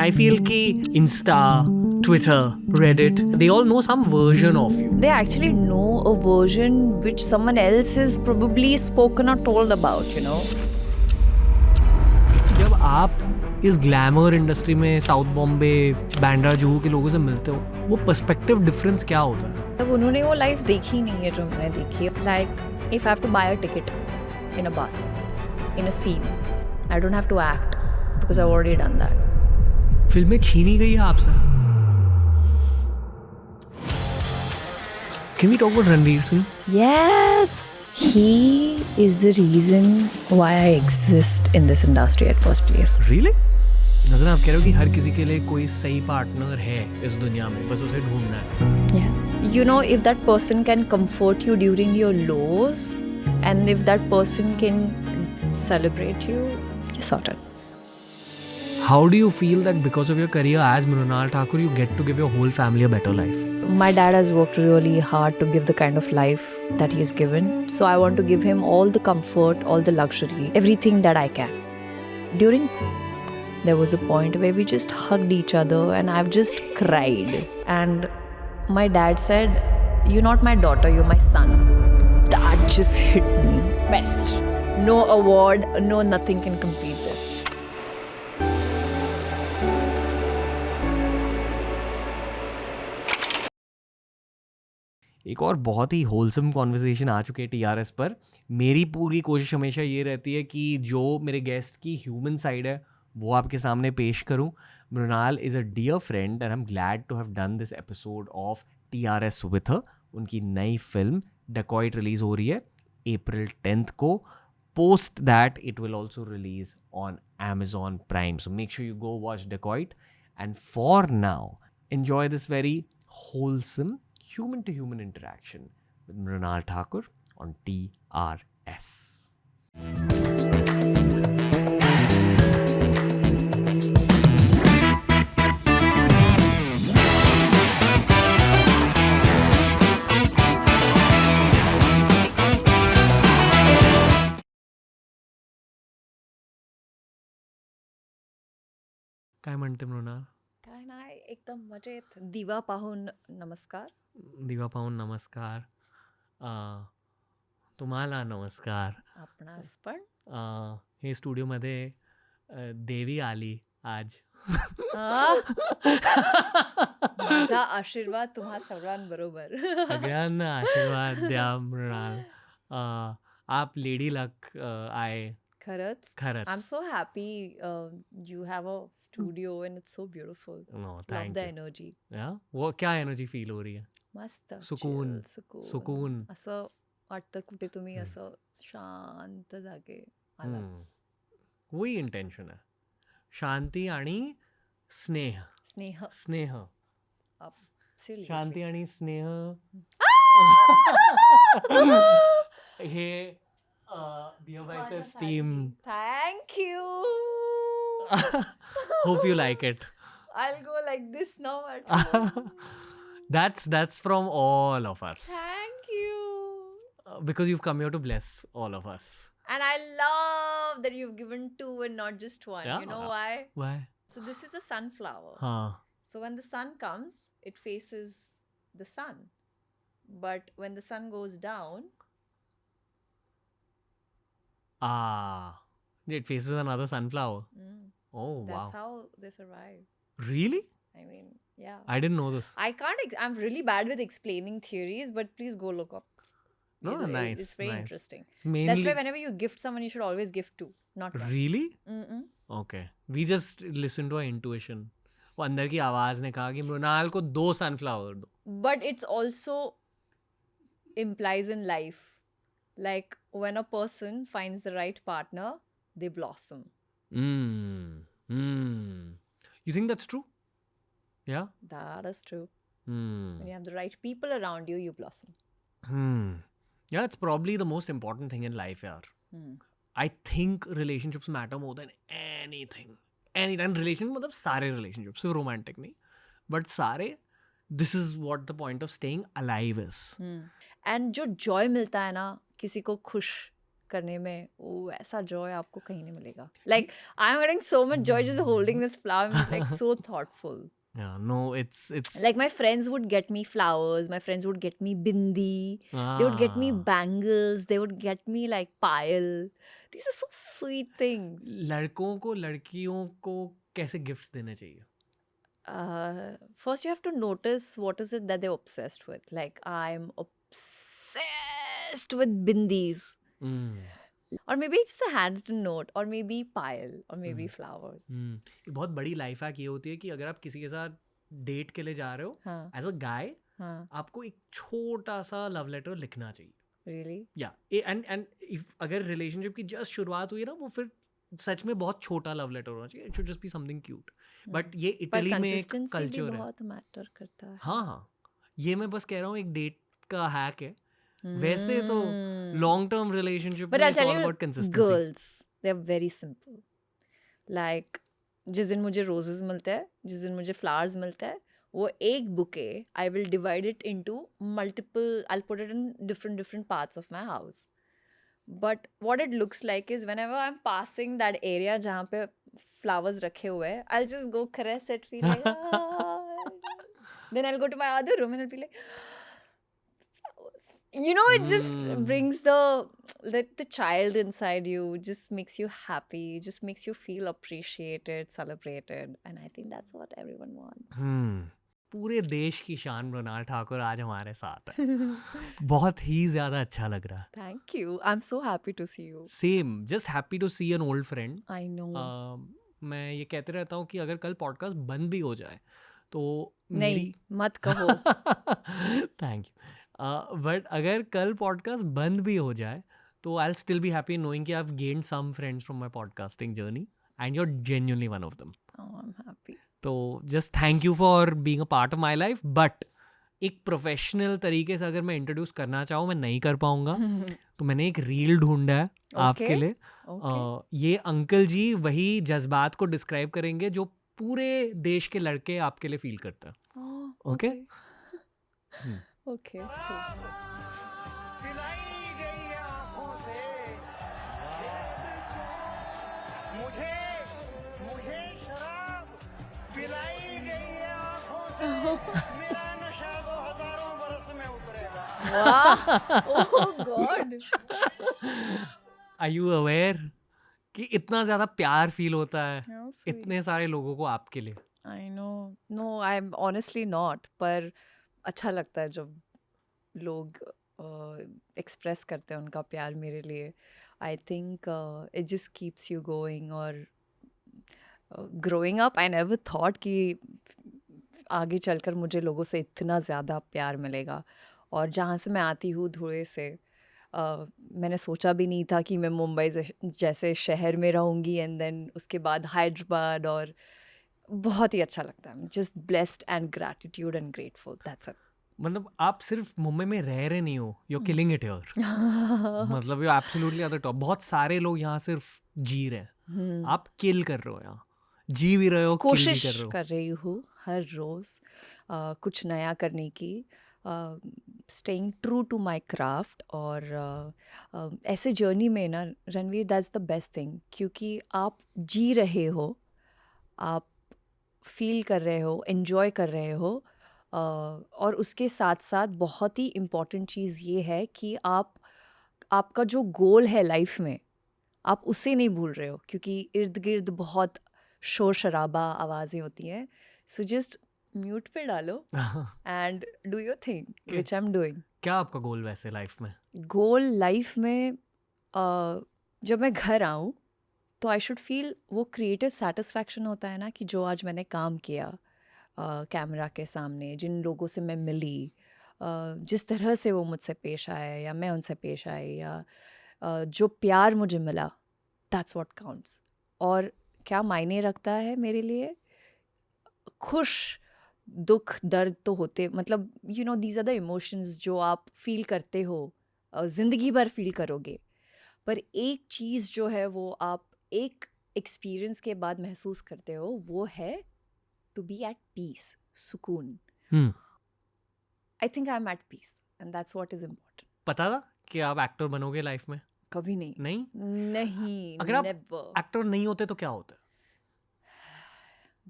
I feel ki Insta, Twitter, Reddit, they all know some version of you. They actually know a version which someone else has probably spoken or told about, you know. जब आप इस glamour industry में south Bombay Bandra Juhu के लोगों से मिलते हो, वो पर्सपेक्टिव डिफरेंस क्या होता है? तब उन्होंने वो लाइफ देखी नहीं है जो मैंने देखी है. Like if I have to buy a ticket in a bus in a scene, I don't have to act because I already done that. फिल्में छीनी गई है आपसे. Can we talk about Ranveer Singh? Yes, he is the reason why I exist in this industry at first place. Really? नज़र आप कह रहे हो कि हर किसी के लिए कोई सही पार्टनर है इस दुनिया में, बस उसे ढूंढना है. Yeah. You know, if that person can comfort you during your lows, and if that person can celebrate you, you're sorted. How do you feel that because of your career as Mrunal Thakur, you get to give your whole family a better life? My dad has worked really hard to give the kind of life that he has given. So I want to give him all the comfort, all the luxury, everything that I can. There was a point where we just hugged each other and I've just cried. And my dad said, "You're not my daughter, you're my son." That just hit me. Best. No award, no nothing can compete this. एक और बहुत ही wholesome conversation आ चुके हैं TRS पर. मेरी पूरी कोशिश हमेशा ये रहती है कि जो मेरे गेस्ट की ह्यूमन साइड है वो आपके सामने पेश करूं. Mrinal is a dear friend and I am glad to have done this episode of TRS with her. उनकी नई फिल्म डेकॉइट रिलीज़ हो रही है April 10th को. Post that it will also release on Amazon Prime. So make sure you go watch Decoit. And for now, enjoy this very wholesome human-to-human interaction with Mrunal Thakur on TRS. काय म्हणते मृणाल? काय नाही, एकदम मजेत. दिवा पाहून नमस्कार. दिवा पाहून नमस्कार. तुम्हाला नमस्कार. आपणास पण. हे स्टुडिओमध्ये देवी आली आज. माझा आशीर्वाद तुम्हा सर्वांबरोबर. सगळ्यांना आशीर्वाद द्या मृणाल. आप लेडी लक आहे. खरंच. खरंच. I'm so happy you have a studio and it's so beautiful. No, Love thank the you. energy. Yeah? वो क्या एनर्जी फील हो रही है? मस्त. सुकून. chill, सुकून. असं वाटतं कुठे तुम्ही असं शांत जागे आलात. वही इंटेंशन है. शांती आणि स्नेह. स्नेह. स्नेह. Absolutely. शांती आणि स्नेह हे Dear Biceps team. Thank you. Hope you like it. I'll go like this now at home. That's from all of us. Thank you. Because you've come here to bless all of us. And I love that you've given two and not just one. Yeah. You know why? Why? So this is a sunflower. So when the sun comes, it faces the sun. But when the sun goes down, it faces another sunflower. Oh, that's wow. how they survive. Really? I mean, yeah. I didn't know this. I can't. I'm really bad with explaining theories, but please go look up. No, nice. It's very nice. interesting. It's mainly... That's why whenever you gift someone, you should always gift two, not one. Really? Mm-mm. Okay. We just listen to our intuition. वो अंदर की आवाज ने कहा कि मृणाल को 2 sunflower दो. But it's also implies in life. Like when a person finds the right partner, they blossom. You think that's true? Yeah? That is true. When you have the right people around you, you blossom. Yeah, it's probably the most important thing in life, yaar. I think relationships matter more than anything. And relationship मतलब सारे relationships, सिर्फ romantic नहीं, but सारे. This is what the point of staying alive is. And जो joy मिलता है ना किसी को खुश करने में वो ऐसा जॉय आपको कहीं नहीं मिलेगा. Like I'm getting so much joy just holding this flower. I'm like so thoughtful. Yeah, no, it's Like my friends would get me flowers, my friends would get me bindi, they would get me bangles, they would get me like pile. These are so sweet things. लड़कों को लड़कियों को कैसे gifts देने चाहिए? First you have to notice what is it that they're obsessed with. Like I'm obsessed with bindis. Or maybe just a handwritten note, or maybe pile, or maybe flowers. एक बहुत बड़ी लाइफ हैक ये होती है कि अगर आप किसी के साथ डेट के लिए जा रहे हो हाँ. एज अ गाय, हाँ. आपको एक छोटा सा लव लेटर लिखना चाहिए. Really? या एंड इफ अगर रिलेशनशिप की जस्ट शुरुआत हुई है ना, वो फिर सच में बहुत छोटा लव लेटर होना चाहिए. It should just be something cute. But ये पर इटली में एक consistency भी कल्चर है. बहुत मैटर करता है. हाँ, ये मैं बस कह रहा हूँ एक डेट का हैक है. वैसे तो लॉन्ग टर्म रिलेशनशिप But में I'll it's tell all you, about consistency. girls, they're very simple. Like जिस दिन मुझे roses मिलते हैं, जिस दिन मुझे flowers मिलते हैं, वो एक bouquet I will divide it into multiple. I'll put it in different parts of my house. But what it looks like is whenever I'm passing that area जहाँ पे flowers रखे हुए हैं, I'll just go caress it, feel like then I'll go to my other room and I'll be like, you know, it just brings the child inside you, just makes you happy, just makes you feel appreciated, celebrated, and I think that's what everyone wants. पूरे देश की शान मृणाल ठाकुर आज हमारे साथ है. बहुत ही ज्यादा अच्छा लग रहा है. Thank you. I'm so happy to see you. Same, just happy to see an old friend. I know. मैं ये कहते रहता हूँ कि अगर कल पॉडकास्ट बंद भी हो जाए तो नहीं, मत कहो. Thank you. बट अगर कल पॉडकास्ट बंद भी हो जाए तो I will still be happy knowing कि I have gained some friends from my podcasting journey and you are genuinely one of them. Oh, I'm happy. तो just thank you for being a part of my life. But एक professional तरीके से अगर मैं introduce करना चाहूँ, मैं नहीं कर पाऊंगा. तो मैंने एक रील ढूंढा है आपके लिए. ये अंकल जी वही जज्बात को डिस्क्राइब करेंगे जो पूरे देश के लड़के आपके लिए फील करते हैं. ओके? Okay. मेरा नशा 2000 बरस में उतरेगा. Wow. Oh God. Are you aware कि इतना ज़्यादा प्यार फील होता है How sweet. इतने सारे लोगों को आपके लिए? I know. No, I'm honestly not. पर अच्छा लगता है जब लोग एक्सप्रेस करते हैं उनका प्यार मेरे लिए. I think it just keeps you going. और growing up, I never thought कि आगे चलकर मुझे लोगों से इतना ज़्यादा प्यार मिलेगा. और जहाँ से मैं आती हूँ धुए से, मैंने सोचा भी नहीं था कि मैं मुंबई जैसे शहर में रहूँगी एंड देन उसके बाद हैदराबाद. और बहुत ही अच्छा लगता है. Just blessed and gratitude and grateful. That's it. मतलब आप सिर्फ मुंबई में रह रहे नहीं हो, you are killing it here. मतलब you absolutely at the top. बहुत सारे लोग यहाँ सिर्फ जी रहे हैं, आप किल कर रहे हो यहाँ. जी भी रहे हो, किल भी कोशिश कर रहे हो. कर रही हूँ हर रोज़ कुछ नया करने की. Staying true to my craft. और ऐसे जर्नी में ना Ranveer, that's the best thing. क्योंकि आप जी रहे हो, आप फील कर रहे हो, एन्जॉय कर रहे हो. और उसके साथ साथ बहुत ही इम्पॉर्टेंट चीज़ ये है कि आपका जो गोल है लाइफ में, आप उसे नहीं भूल रहे हो. क्योंकि इर्द गिर्द बहुत शोर शराबा आवाज़ें होती हैं. सो जस्ट म्यूट पे डालो and do your thing which I am doing. क्या आपका गोल वैसे लाइफ में? गोल लाइफ में जब मैं घर आऊँ तो आई शुड फील वो क्रिएटिव सेटिस्फैक्शन होता है ना कि जो आज मैंने काम किया कैमरा के सामने, जिन लोगों से मैं मिली, जिस तरह से वो मुझसे पेश आए या मैं उनसे पेश आई, या जो प्यार मुझे मिला, दैट्स व्हाट काउंट्स. और क्या मायने रखता है मेरे लिए? खुश, दुख, दर्द तो होते, मतलब you know these are the emotions जो आप फील करते हो, ज़िंदगी भर फील करोगे. पर एक चीज़ जो है वो आप एक एक्सपीरियंस के बाद महसूस करते हो, वो है टू बी एट पीस, सुकून. I think I am at peace and that's what is important. पता था कि आप एक्टर बनोगे लाइफ में? कभी नहीं. नहीं? नहीं, अगर आप never. एक्टर नहीं होते तो क्या होता?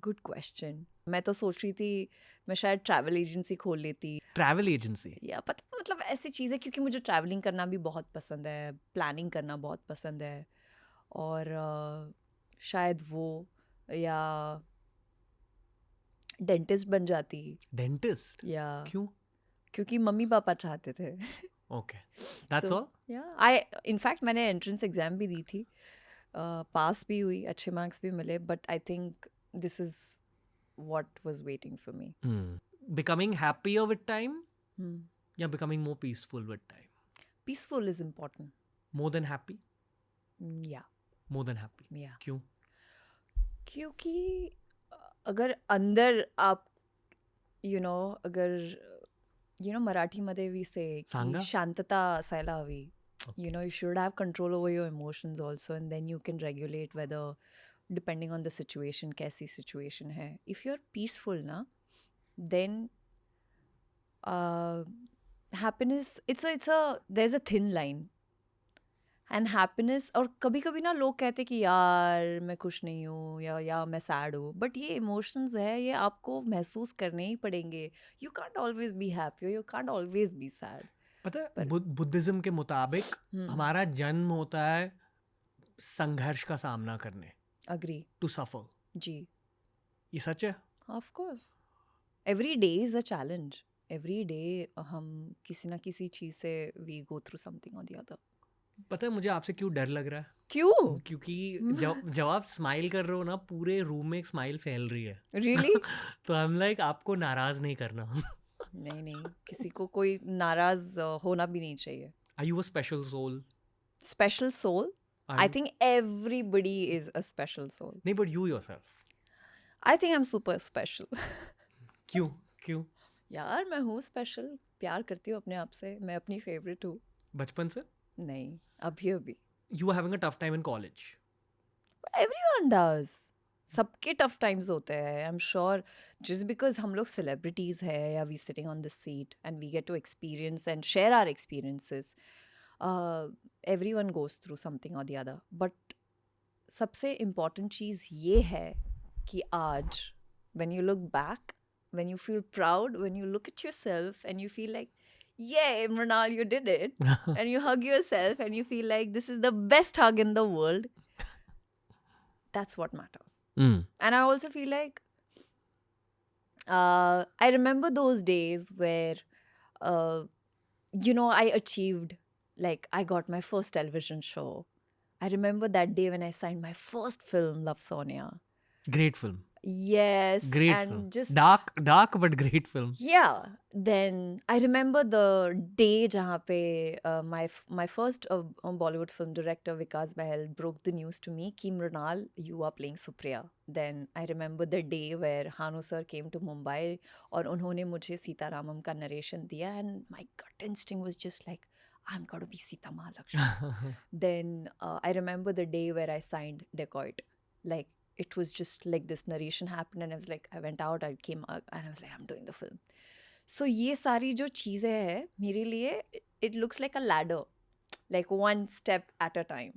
Good question. मैं तो सोच रही थी मैं शायद ट्रैवल एजेंसी खोल लेती, ट्रैवल एजेंसी. या पता मतलब ऐसी चीज़ें, क्योंकि मुझे ट्रैवलिंग करना भी बहुत पसंद है, प्लानिंग करना बहुत पसंद है. और शायद वो, या डेंटिस्ट बन जाती, डेंटिस्ट? या क्यों? क्योंकि मम्मी पापा चाहते थे. Okay, that's So, all. yeah, I in fact मैंने एंट्रेंस एग्जाम भी दी थी, पास भी हुई, अच्छे मार्क्स भी मिले, but I think this is what was waiting for me. Becoming happier with time या becoming more peaceful with time? Peaceful is important. More than happy? या More than happy. या क्यों? क्योंकि अगर अंदर आप अगर मराठीमध्ये वी से सांगा? की शांतता असायला हवी. You should have control over your emotions also, and then you can regulate whether, depending on the situation, कैसी situation है. If you're peaceful ना, then happiness, there's a thin line. And happiness, और कभी कभी ना लोग कहते कि यार मैं खुश नहीं हूँ, या मैं सैड हूँ, बट ये इमोशंस है, ये आपको महसूस करने ही पड़ेंगे. You can't always be happy, you can't always be sad. पता है बुद्धिज्म के मुताबिक हमारा जन्म होता है संघर्ष का सामना करने, अग्री. To suffer. जी. ये सच है? Of course. Every day is a challenge. Every day हम किसी ना किसी चीज़ से we go through something or the other. पता है मुझे आपसे क्यों डर लग रहा है? क्यों? क्योंकि जब आप स्माइल कर रहे हो ना, पूरे रूम में एक स्माइल फैल रही है. रियली? तो आई एम लाइक आपको नाराज नहीं करना. नहीं नहीं, किसी को कोई नाराज होना भी नहीं चाहिए. Are you a special soul? Special soul? I think everybody is a special soul. नहीं, but you yourself. I think I am super special. क्यों? क्यों? यार मैं हूँ स्पेशल, प्यार करती हूँ अपने आप से, मैं अपनी फेवरेट हूँ. बचपन से? नहीं, अभी. You were having a tough time in college. Everyone does. सबके टफ टाइम्स होते हैं. I am sure just because हम लोग सेलिब्रिटीज है, या we sitting on the seat and we get to experience and share our experiences. Everyone goes through something or the other. But सबसे important चीज़ ये है कि आज when you look back, when you feel proud, when you look at yourself and you feel like, yay, Mrinal, you did it. And you hug yourself and you feel like this is the best hug in the world. That's what matters. And I also feel like I remember those days where I achieved, like I got my first television show. I remember that day when I signed my first film, Love Sonia. Great film. Yes. Great and film. just Dark but great film. yeah. Then I remember the day jahan pe my first Bollywood film director Vikas Bahal broke the news to me ki Mrinal, you are playing Supriya. Then I remember the day where Hanu sir came to Mumbai और उन्होंने मुझे सीता रामम का narration दिया, and my gut instinct was just like, I'm going to be Sita Mahalakshmi. Then I remember the day where I signed Dacoit. Like, it was just like this narration happened and I was like, I went out, I came out and I was like, I'm doing the film. So ये सारी जो चीज़ें हैं मेरे लिए, it looks like a ladder, like one step at a time.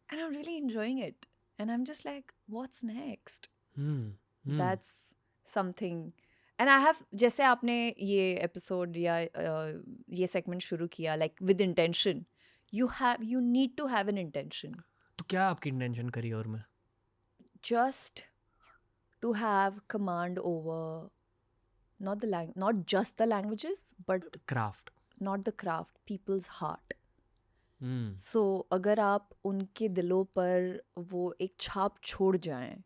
And I'm really enjoying it. And I'm just like, what's next? That's something. And I have, जैसे आपने ये episode या ये segment शुरू किया, like with intention, you need to have an intention. तो क्या आपकी इंटेंशन करियर में? Just to have command over not just the languages, but craft. Not the craft, people's heart. So अगर आप उनके दिलों पर वो एक छाप छोड़ जाएं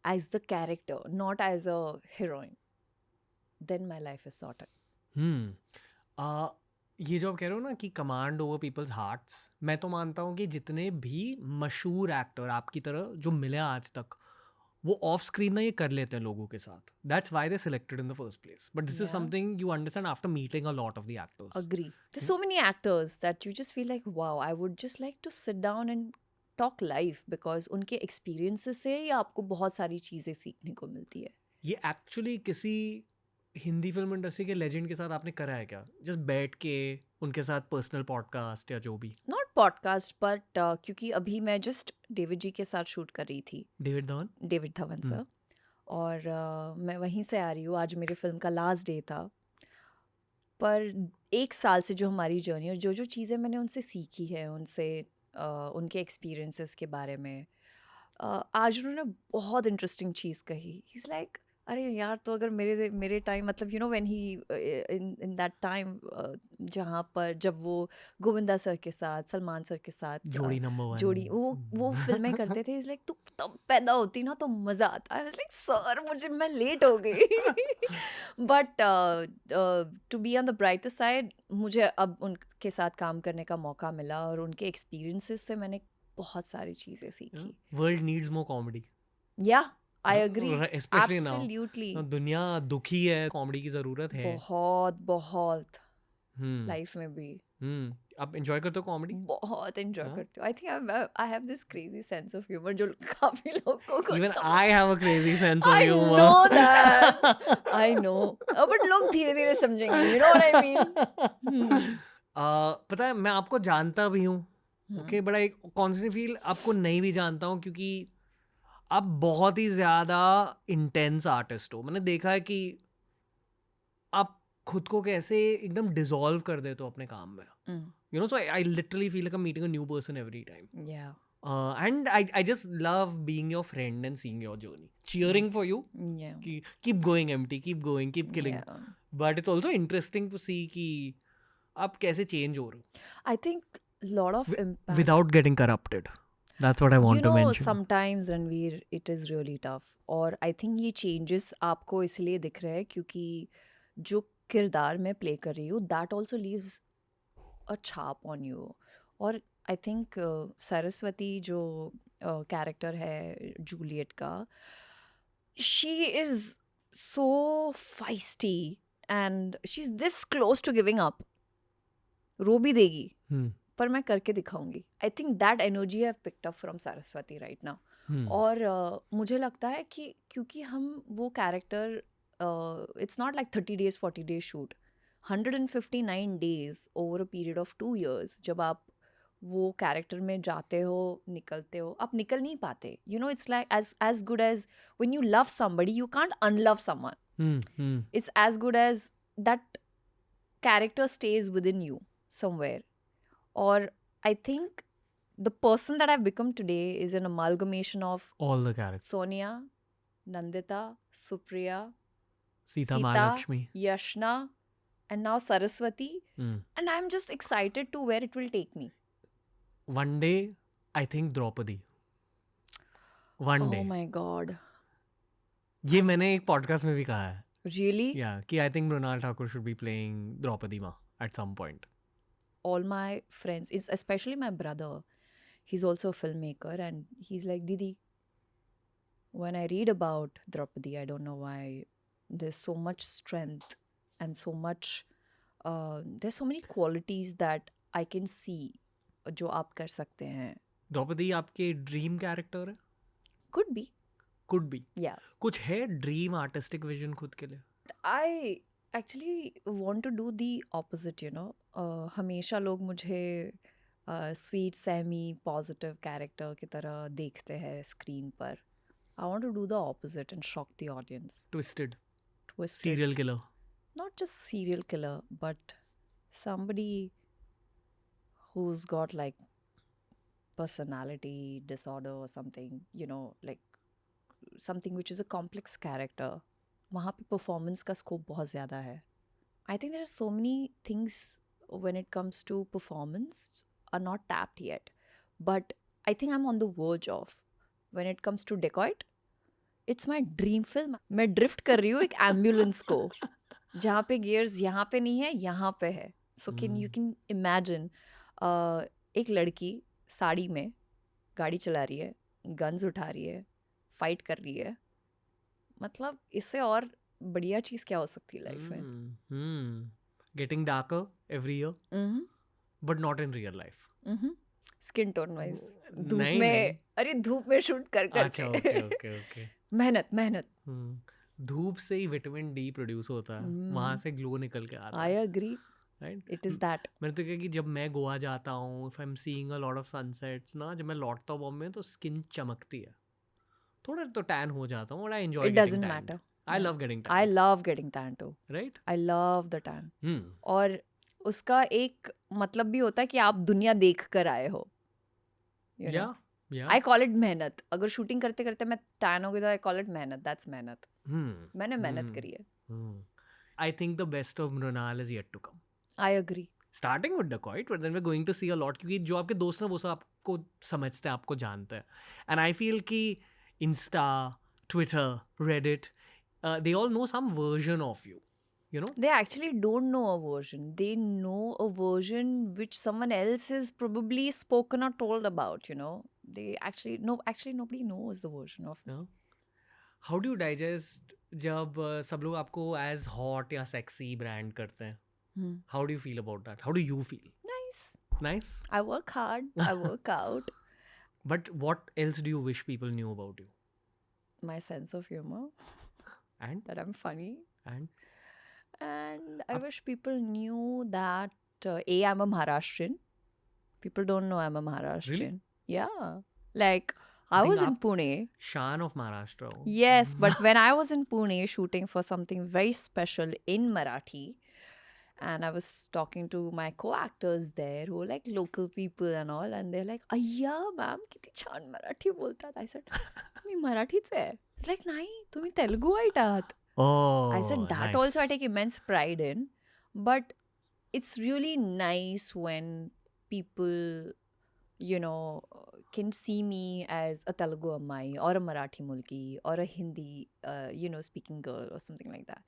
as the character, not as a heroine, then my life is sorted. ये जो आप कह रहे हो ना कि कमांड ओवर पीपल्स हार्ट्स, मैं तो मानता हूँ कि जितने भी मशहूर एक्टर आपकी तरह जो मिले आज तक, वो ऑफ स्क्रीन ना ये कर लेते हैं लोगों के साथ. That's why they selected in the first place. But this is something you understand after meeting a lot of the actors. Agree. There's so many actors that you just feel like, wow, I would just like to sit down and talk live, because उनके experiences से ही आपको बहुत सारी चीज़ें सीखने को मिलती है. ये एक्चुअली किसी हिंदी फिल्म इंडस्ट्री के लेजेंड के साथ आपने करा है क्या? जस्ट बैठ के उनके साथ पर्सनल पॉडकास्ट या जो भी? नॉट पॉडकास्ट बट क्योंकि अभी मैं जस्ट डेविड जी के साथ शूट कर रही थी, David Dhawan? David Dhawan sir, और मैं वहीं से आ रही हूँ। आज मेरी फिल्म का लास्ट डे था, पर 1 साल से जो हमारी जर्नी और जो जो चीज़ें मैंने उनसे सीखी है, उनसे उनके एक्सपीरियंसेस के बारे में, आज उन्होंने बहुत इंटरेस्टिंग चीज़ कही। ही इज़ लाइक, अरे यार, तो अगर मेरे टाइम, मतलब you know when he in that time, जहाँ पर जब वो गोविंदा सर के साथ, सलमान सर के साथ जोड़ी नंबर 1 जोड़ी वो फिल्में करते थे, इज़ लाइक तू तब पैदा होती ना तो मज़ा आता। आई वाज लाइक सर, मुझे मैं लेट हो गई। But to be on the brighter side, मुझे अब उनके साथ काम करने का मौका मिला और उनके एक्सपीरियंसेस से मैंने बहुत सारी चीज़ें सीखी। World needs more comedy, yeah I agree, especially now. Absolutely. दुनिया दुखी है, कॉमेडी की जरूरत है। बहुत बहुत हम्म लाइफ में भी आप एंजॉय करते हो कॉमेडी? बहुत एंजॉय हाँ? करती हूँ। आई think I have this crazy sense of humour जो काफी लोगों को even I have a crazy sense of I humour. know that. I know. But लोग धीरे धीरे समझेंगे, you know what I mean? पता है, मैं आपको जानता भी हूँ, okay, but I constantly feel आपको नहीं भी जानता हूँ, क्योंकि आप बहुत ही ज़्यादा इंटेंस आर्टिस्ट हो। मैंने देखा है कि आप खुद को कैसे एकदम डिसॉल्व कर देते हो अपने काम में, you no. So I literally feel like I am meeting a new person every time, Yeah. and I just love being your friend and seeing your journey, cheering for you, Yeah. कि keep going MT, keep going, keep killing. Yeah. But it's also interesting to see कि आप कैसे change हो रहे हो I think lot of impact. without getting corrupted. That's what I want you to know, mention. sometimes Ranveer, it is really tough. और I think ये changes आपको इसलिए दिख रहे हैं क्योंकि जो किरदार मैं प्ले कर रही हूँ, that also leaves a छाप on you. और आई थिंक सरस्वती जो कैरेक्टर है जूलियट का, she is so feisty and she is this close to giving up. रो भी देगी पर मैं करके दिखाऊंगी। I think that energy have picked up from Saraswati right now. और मुझे लगता है कि क्योंकि हम वो character, it's not like 30 days 40 days shoot, 159 days over a period of 2 years। जब आप वो कैरेक्टर में जाते हो, निकलते हो, आप निकल नहीं पाते। You know, it's like as good as when you love somebody, you can't unlove someone. It's as good as that character stays within you somewhere. Or I think the person that I've become today is an amalgamation of all the characters: Sonia, Nandita, Supriya, Sita Mahalakshmi, Yashna, and now Saraswati. And I'm just excited to where it will take me. One day I think Draupadi. One day. Oh my god. ये मैंने एक podcast में भी कहा है। Really? Yeah, कि I think Mrunal Thakur should be playing Draupadi Ma at some point. All my friends, it's especially my brother, he's also a filmmaker, and he's like, Didi, when I read about Draupadi, I don't know why there's so much strength and so much, there's so many qualities that I can see जो आप कर सकते हैं। द्रौपदी आपके dream character है? Could be. Could be. Yeah. कुछ है dream artistic vision खुद के लिए? I actually want to do the opposite, you know. हमेशा लोग मुझे स्वीट सैमी पॉजिटिव कैरेक्टर की तरह देखते हैं स्क्रीन पर। I want to do the opposite and shock the audience. Twisted. Twisted. Serial killer. Not just serial killer, but somebody who's got like personality disorder or something, you know, like something which is a complex character. वहाँ पे performance का scope बहुत ज़्यादा है. I think there are so many things when it comes to performance are not tapped yet. But I think I'm on the verge of. When it comes to Dacoit, it's my dream film. मैं drift कर रही हूँ एक ambulance को, जहाँ पे gears यहाँ पे नहीं है, यहाँ पे है. So you can imagine एक लड़की साड़ी में गाड़ी चला रही है, गन्स उठा रही है, फाइट कर रही है. मतलब इससे और बढ़िया चीज़ क्या हो सकती है लाइफ में? Getting darker every year, but not in real life. Skin tone wise धूप नहीं, में नहीं. अरे धूप में शूट कर अच्छा, करके okay. मेहनत धूप से ही विटामिन डी प्रोड्यूस होता है, वहां से ग्लो निकल के आता I है, agree. Right? It is that. मैंने तो कहा कि जब मैं गोवा जाता हूँ, if I am seeing a lot of sunsets ना, जब मैं लौटता हूँ बॉम्बे में तो स्किन चमकती है, थोड़ा तो टैन हो जाता हूँ, but I enjoy It getting doesn't टैन्ड. matter. I Yeah. Love getting I tan, love getting tan too. Right? I love the tan. हम्म, और उसका एक मतलब भी होता है कि आप दुनिया देख कर आए हो. You know? या I call it मेहनत. अगर शूटिंग करते करते मैं टैन हो गई तो I call it मेहनत. That's मेहनत. मैंने मेहनत करी है. I think the best of Mrunal is yet to come. I agree. Starting with Dacoit, but then we're going to see a lot, क्योंकि जो आपके दोस्त हैं वो सब आपको समझते हैं, आपको जानते हैं. And I feel कि Insta, Twitter, Reddit, they all know some version of you, you know? They actually don't know a version. They know a version which someone else has probably spoken or told about, you know. They actually nobody knows the version of me. Yeah. How do you digest जब सब लोग आपको as hot या sexy brand करते हैं? How do you feel about that? How do you feel? Nice. Nice? I work hard. I work out. But what else do you wish people knew about you? My sense of humor, And? that I'm funny. And? And I wish people knew that I'm a Maharashtrian. People don't know I'm a Maharashtrian. Yeah. Like, I think was in aap- Pune. Shan of Maharashtra. ho. Yes, but when I was in Pune shooting for something very special in Marathi, and I was talking to my co-actors there who were like local people and all, and they're like, "Ayya, ma'am, किती छान मराठी बोलतात." I said, "मी मराठीच आहे." It's like, "नाही, तुम्ही तेलुगुite आहात." Oh, I said that nice. also I take immense pride in, but it's really nice when people, you know, can see me as a Telugu Ammai or a Marathi Mulki or a Hindi, speaking girl or something like that.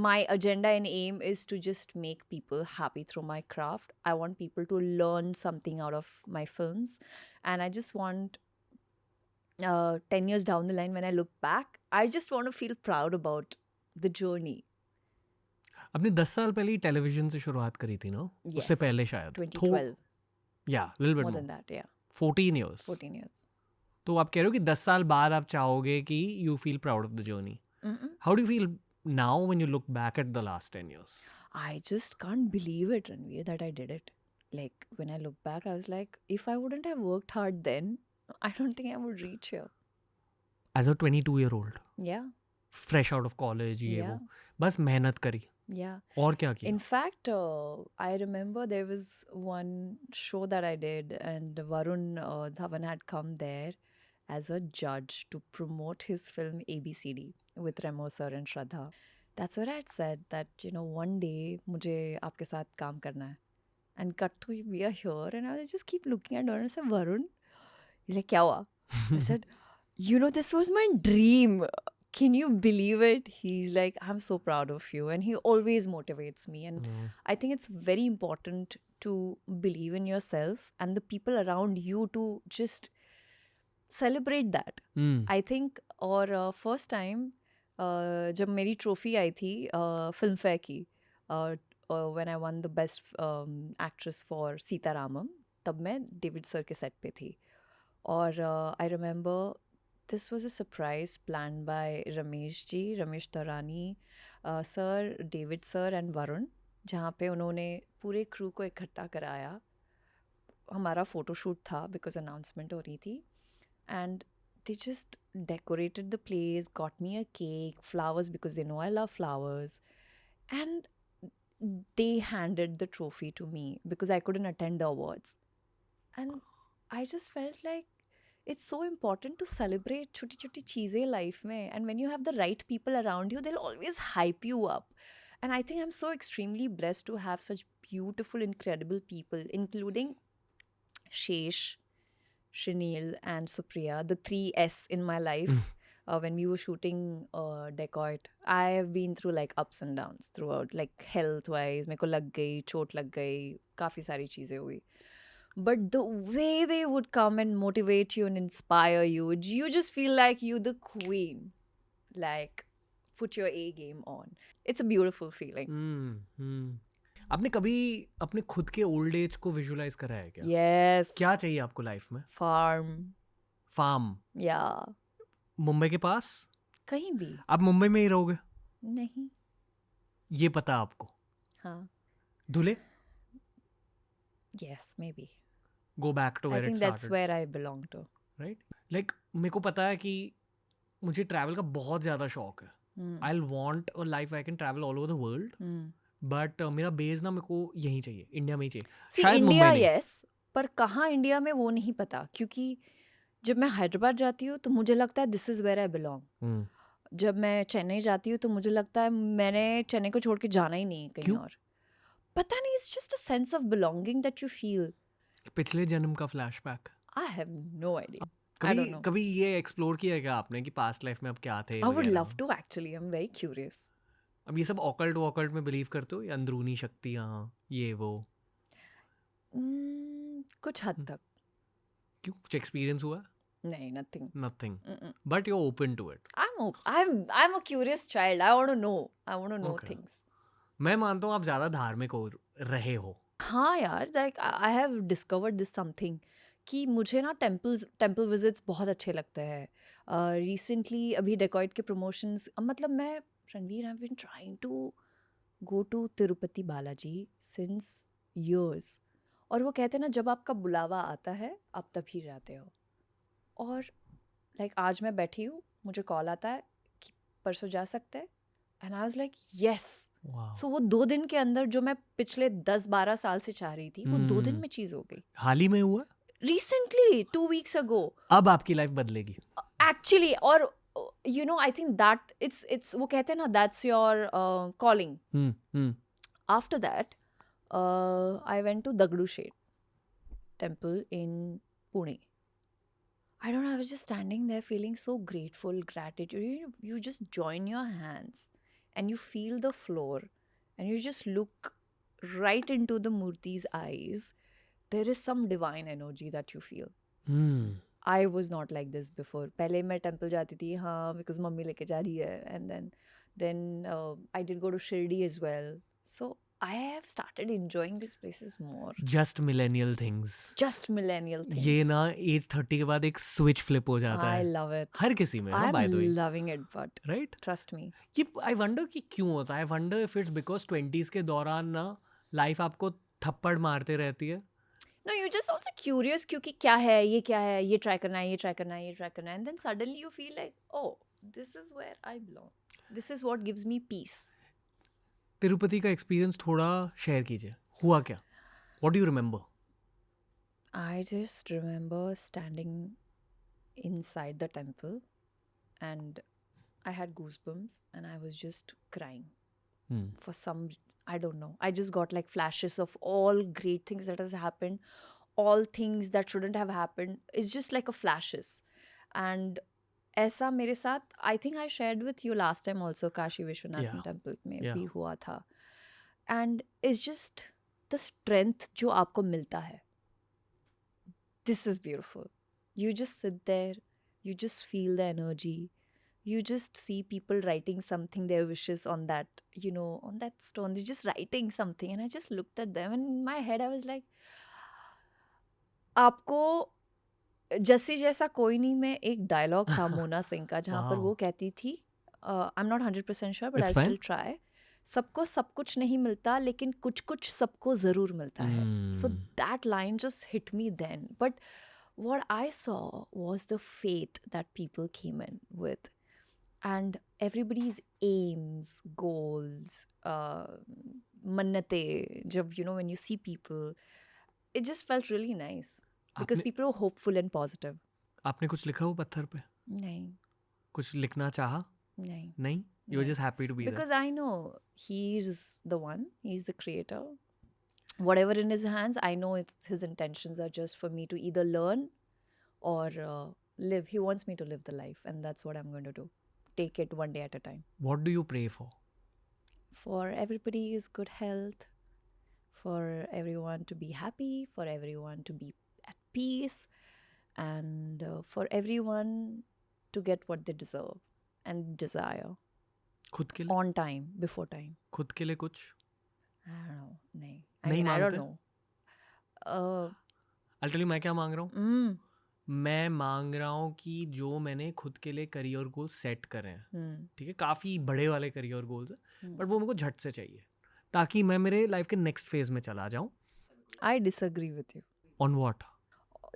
My agenda and aim is to just make people happy through my craft. I want people to learn something out of my films, and I just want 10 years down the line, when I look back, I just want to feel proud about the journey. आपने 10 साल पहले ही television से शुरुआत करी थी ना? उससे Yes, पहले शायद 2012. Yeah, little bit More more. than that, yeah. 14 years. 14 years. तो आप कह रहे हो कि 10 साल बाद आप चाहोगे कि you feel proud of the journey. Mm-mm. How do you feel now when you look back at the last 10 years? I just can't believe it, Ranveer, that I did it. Like, when I look back, I was like, if I wouldn't have worked hard then, I don't think I would reach here. As a 22-year-old, Yeah, fresh out of college, ये Yeah. वो, बस मेहनत करी. yeah. और क्या किया? In fact, I remember there was one show that I did, and Varun Dhawan had come there as a judge to promote his film ABCD with Remo sir and Shraddha. That's what I had said, that, one day मुझे आपके साथ काम करना है. And cut to we are here, and I just keep looking at her and I said, Varun, he's like, क्या हुआ? I said, this was my dream. Can you believe it? He's like, I'm so proud of you. And he always motivates me. And I think it's very important to believe in yourself and the people around you to just celebrate that. I think, और first time जब मेरी trophy आई थी film fair की, when I won the best actress for Sitaramam, तब मैं David sir के set पे थी. और I remember this was a surprise planned by Ramesh Tarani, sir, David sir and Varun, जहाँ पे उन्होंने पूरे क्रू को इकट्ठा कराया. हमारा फोटोशूट था because announcement हो रही थी, and they just decorated the place, got me a cake, flowers because they know I love flowers, and they handed the trophy to me because I couldn't attend the awards. And I just felt like it's so important to celebrate छोटी-छोटी चीज़ें life में, and when you have the right people around you, they'll always hype you up. And I think I'm so extremely blessed to have such beautiful, incredible people, including Shesh, Shanil, and Supriya, the 3S in my life. When we were shooting Dacoit, I have been through like ups and downs throughout, like health-wise, मेरे को लग गई, चोट लग गई, काफ़ी सारी चीज़ें हुई. But the way they would come and motivate you and inspire you, you just feel like you're the queen. Like, put your A game on. It's a beautiful feeling. आपने कभी अपने खुद के ओल्ड एज को visualise करा है क्या? Yes. क्या चाहिए आपको लाइफ में? Farm. फार्म. Yeah. मुंबई के पास? कहीं भी आप मुंबई में ही रहोगे, नहीं. ये पता है आपको. हाँ. धुले, Yes, maybe. go back to I where it think that's started, where I belong to. right? Like मेरे को पता है कि मुझे ट्रैवल का बहुत ज़्यादा शौक है. I'll want a life where I can travel all over the world. But मेरा बेस ना मेरे को यहीं चाहिए, इंडिया में ही चाहिए. See, शायद India, मुंबई नहीं. yes, पर कहाँ इंडिया में वो नहीं पता, क्योंकि जब मैं हैदराबाद जाती हूँ तो मुझे लगता है this is where I belong. Hmm. जब मैं चेन्नई जाती हूँ तो मुझे लगता है मैंने चेन्नई को छोड़ के जाना ही नहीं है कहीं क्यों? और. पता नहीं, it's just a sense of belonging that you feel. पिछले जन्म का flashback. I have no idea. I कभी don't know. कभी ये एक्सप्लोर किया है क्या आपने कि पास्ट लाइफ में आप क्या थे I would वगैरह? love to actually. I'm very curious. अब ये सब ऑकल्ट में बिलीव करते हो या अंदरूनी शक्तियाँ ये वो? कुछ हद तक. क्यों, कुछ एक्सपीरियंस हुआ? नहीं, nothing. Nothing, but you are open to it. I'm a curious child. I want to know. I want to know Okay. things. मैं मानता हूँ आप ज़्यादा धार्मिक हो रहे हो. हाँ यार, like I have discovered this something कि मुझे ना टेम्पल विजिट्स बहुत अच्छे लगते हैं. रिसेंटली अभी डेकॉइट के प्रमोशंस, मतलब मैं Ranveer I have been trying to go to Tirupati Balaji since years. और वो कहते हैं ना, जब आपका बुलावा आता है आप तभी जाते हो. और लाइक आज मैं बैठी हूँ, मुझे कॉल आता है कि परसों जा सकते हैं, and I was like yes. So वो 2 दिन के अंदर जो मैं पिछले 10-12 साल से चाह रही थी, वो 2 दिन में चीज़ हो गई. हाल ही में हुआ? Recently, 2 weeks ago. अब आपकी लाइफ बदलेगी. Actually, और you know, I think that it's वो कहते हैं ना, that's your calling. After that, I went to Dagdu Shet temple in Pune. I don't know, I was just standing there feeling so grateful, gratitude. You just join your hands and you feel the floor and you just look right into the Murti's eyes. There is some divine energy that you feel. I was not like this before. पहले मैं temple जाती थी, हाँ, because mummy लेके जा रही है, and then I did go to Shirdi as well. So I have started enjoying these places more. Just millennial things. Just millennial things. ये ना एज 30 के बाद एक स्विच फ्लिप हो जाता I है. love it. हर किसी में, हाँ, by the way. I'm loving it, but Right? trust me. ये आई वंडर कि क्यों होता है. I wonder if it's because 20s के दौरान ना लाइफ आपको थप्पड़ मारते रहती है. No, you're just also curious क्योंकि क्या है, ये ट्राई करना है, ये ट्राई करना है, ये ट्राई करना है, and then suddenly you feel like, oh, this is where I belong. This is what gives me peace. Tirupati का एक्सपीरियंस थोड़ा शेयर कीजिए. हुआ क्या? What do you remember? I just remember standing inside the temple and I had goosebumps and I was just crying. For some, I don't know. I just got like flashes of all great things that has happened, all things that shouldn't have happened. It's just like a flashes. And ऐसा मेरे साथ, I think I shared with you last time also, Kashi Vishwanath temple में भी हुआ था. And it's just the strength जो आपको मिलता है. This is beautiful. You just sit there, you just feel the energy. You just see people writing something, their wishes on that, you know, on that stone. They're just writing something. And I just looked at them and in my head I was like, आपको जस्सी जैसा कोई नहीं में एक dialogue था मोना सिंह का, जहाँ पर वो कहती थी, I am not 100% sure but I still try, सबको सब कुछ नहीं मिलता लेकिन कुछ कुछ सबको ज़रूर मिलता है. So that line just hit me then. But what I saw was the faith that people came in with. And everybody's aims, goals, mannate, jab, you know, when you see people, it just felt really nice because people were hopeful and positive. आपने कुछ लिखा हो पत्थर पे? नहीं. कुछ लिखना चाहा? नहीं. नहीं? You were just happy to be there? Because I know he's the one, he's the creator. Whatever in his hands, I know his intentions are just for me to either learn or live. He wants me to live the life and that's what I'm going to do. Take it one day at a time. What do you pray for? For everybody's good health, for everyone to be happy, for everyone to be at peace, and for everyone to get what they deserve and desire. खुद के लिए? On time, before time. खुद के लिए कुछ? I don't know. नहीं. नहीं I don't मांगते? know. I'll tell you मैं क्या मांग रहा हूँ. मैं मांग रहा हूँ कि जो मैंने खुद के लिए करियर गोल सेट करे हैं, ठीक है, काफ़ी बड़े वाले करियर गोल्स हैं, बट वो मेरे को झट से चाहिए ताकि मैं मेरे लाइफ के नेक्स्ट फेज में चला जाऊँ. I disagree with you. On what?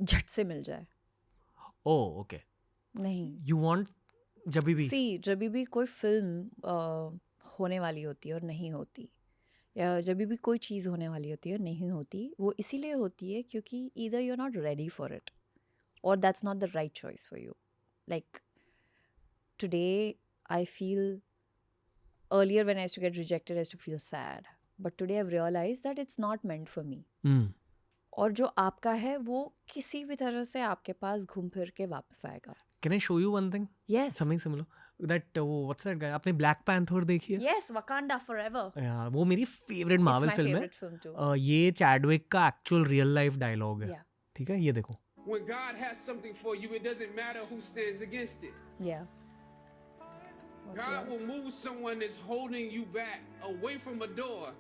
झट से मिल जाए ओह ओके, नहीं. यू वांट जब भी सी जब भी कोई फिल्म होने वाली होती है और नहीं होती, या जब भी कोई चीज़ होने वाली होती है और नहीं होती, वो इसीलिए होती है क्योंकि either you're not ready for it or that's not the right choice for you. Like today I feel, earlier when I used to get rejected I used to feel sad, but today I've realized that it's not meant for me. और जो आपका है वो किसी भी तरह से आपके पास घूम फिर के वापस आएगा. Can I show you one thing, Yes. Something similar that what's that guy, आपने ब्लैक पैंथर देखी है? Yes, Wakanda forever. यार वो मेरी favourite It's Marvel my film favorite film too. है. ये चैडविक का एक्चुअल रियल लाइफ डायलॉग है, Yeah. ठीक है, ये देखो. When God has something for you, it doesn't matter who stands against it. Yeah. What's God yours? will move someone that's holding you back away from a door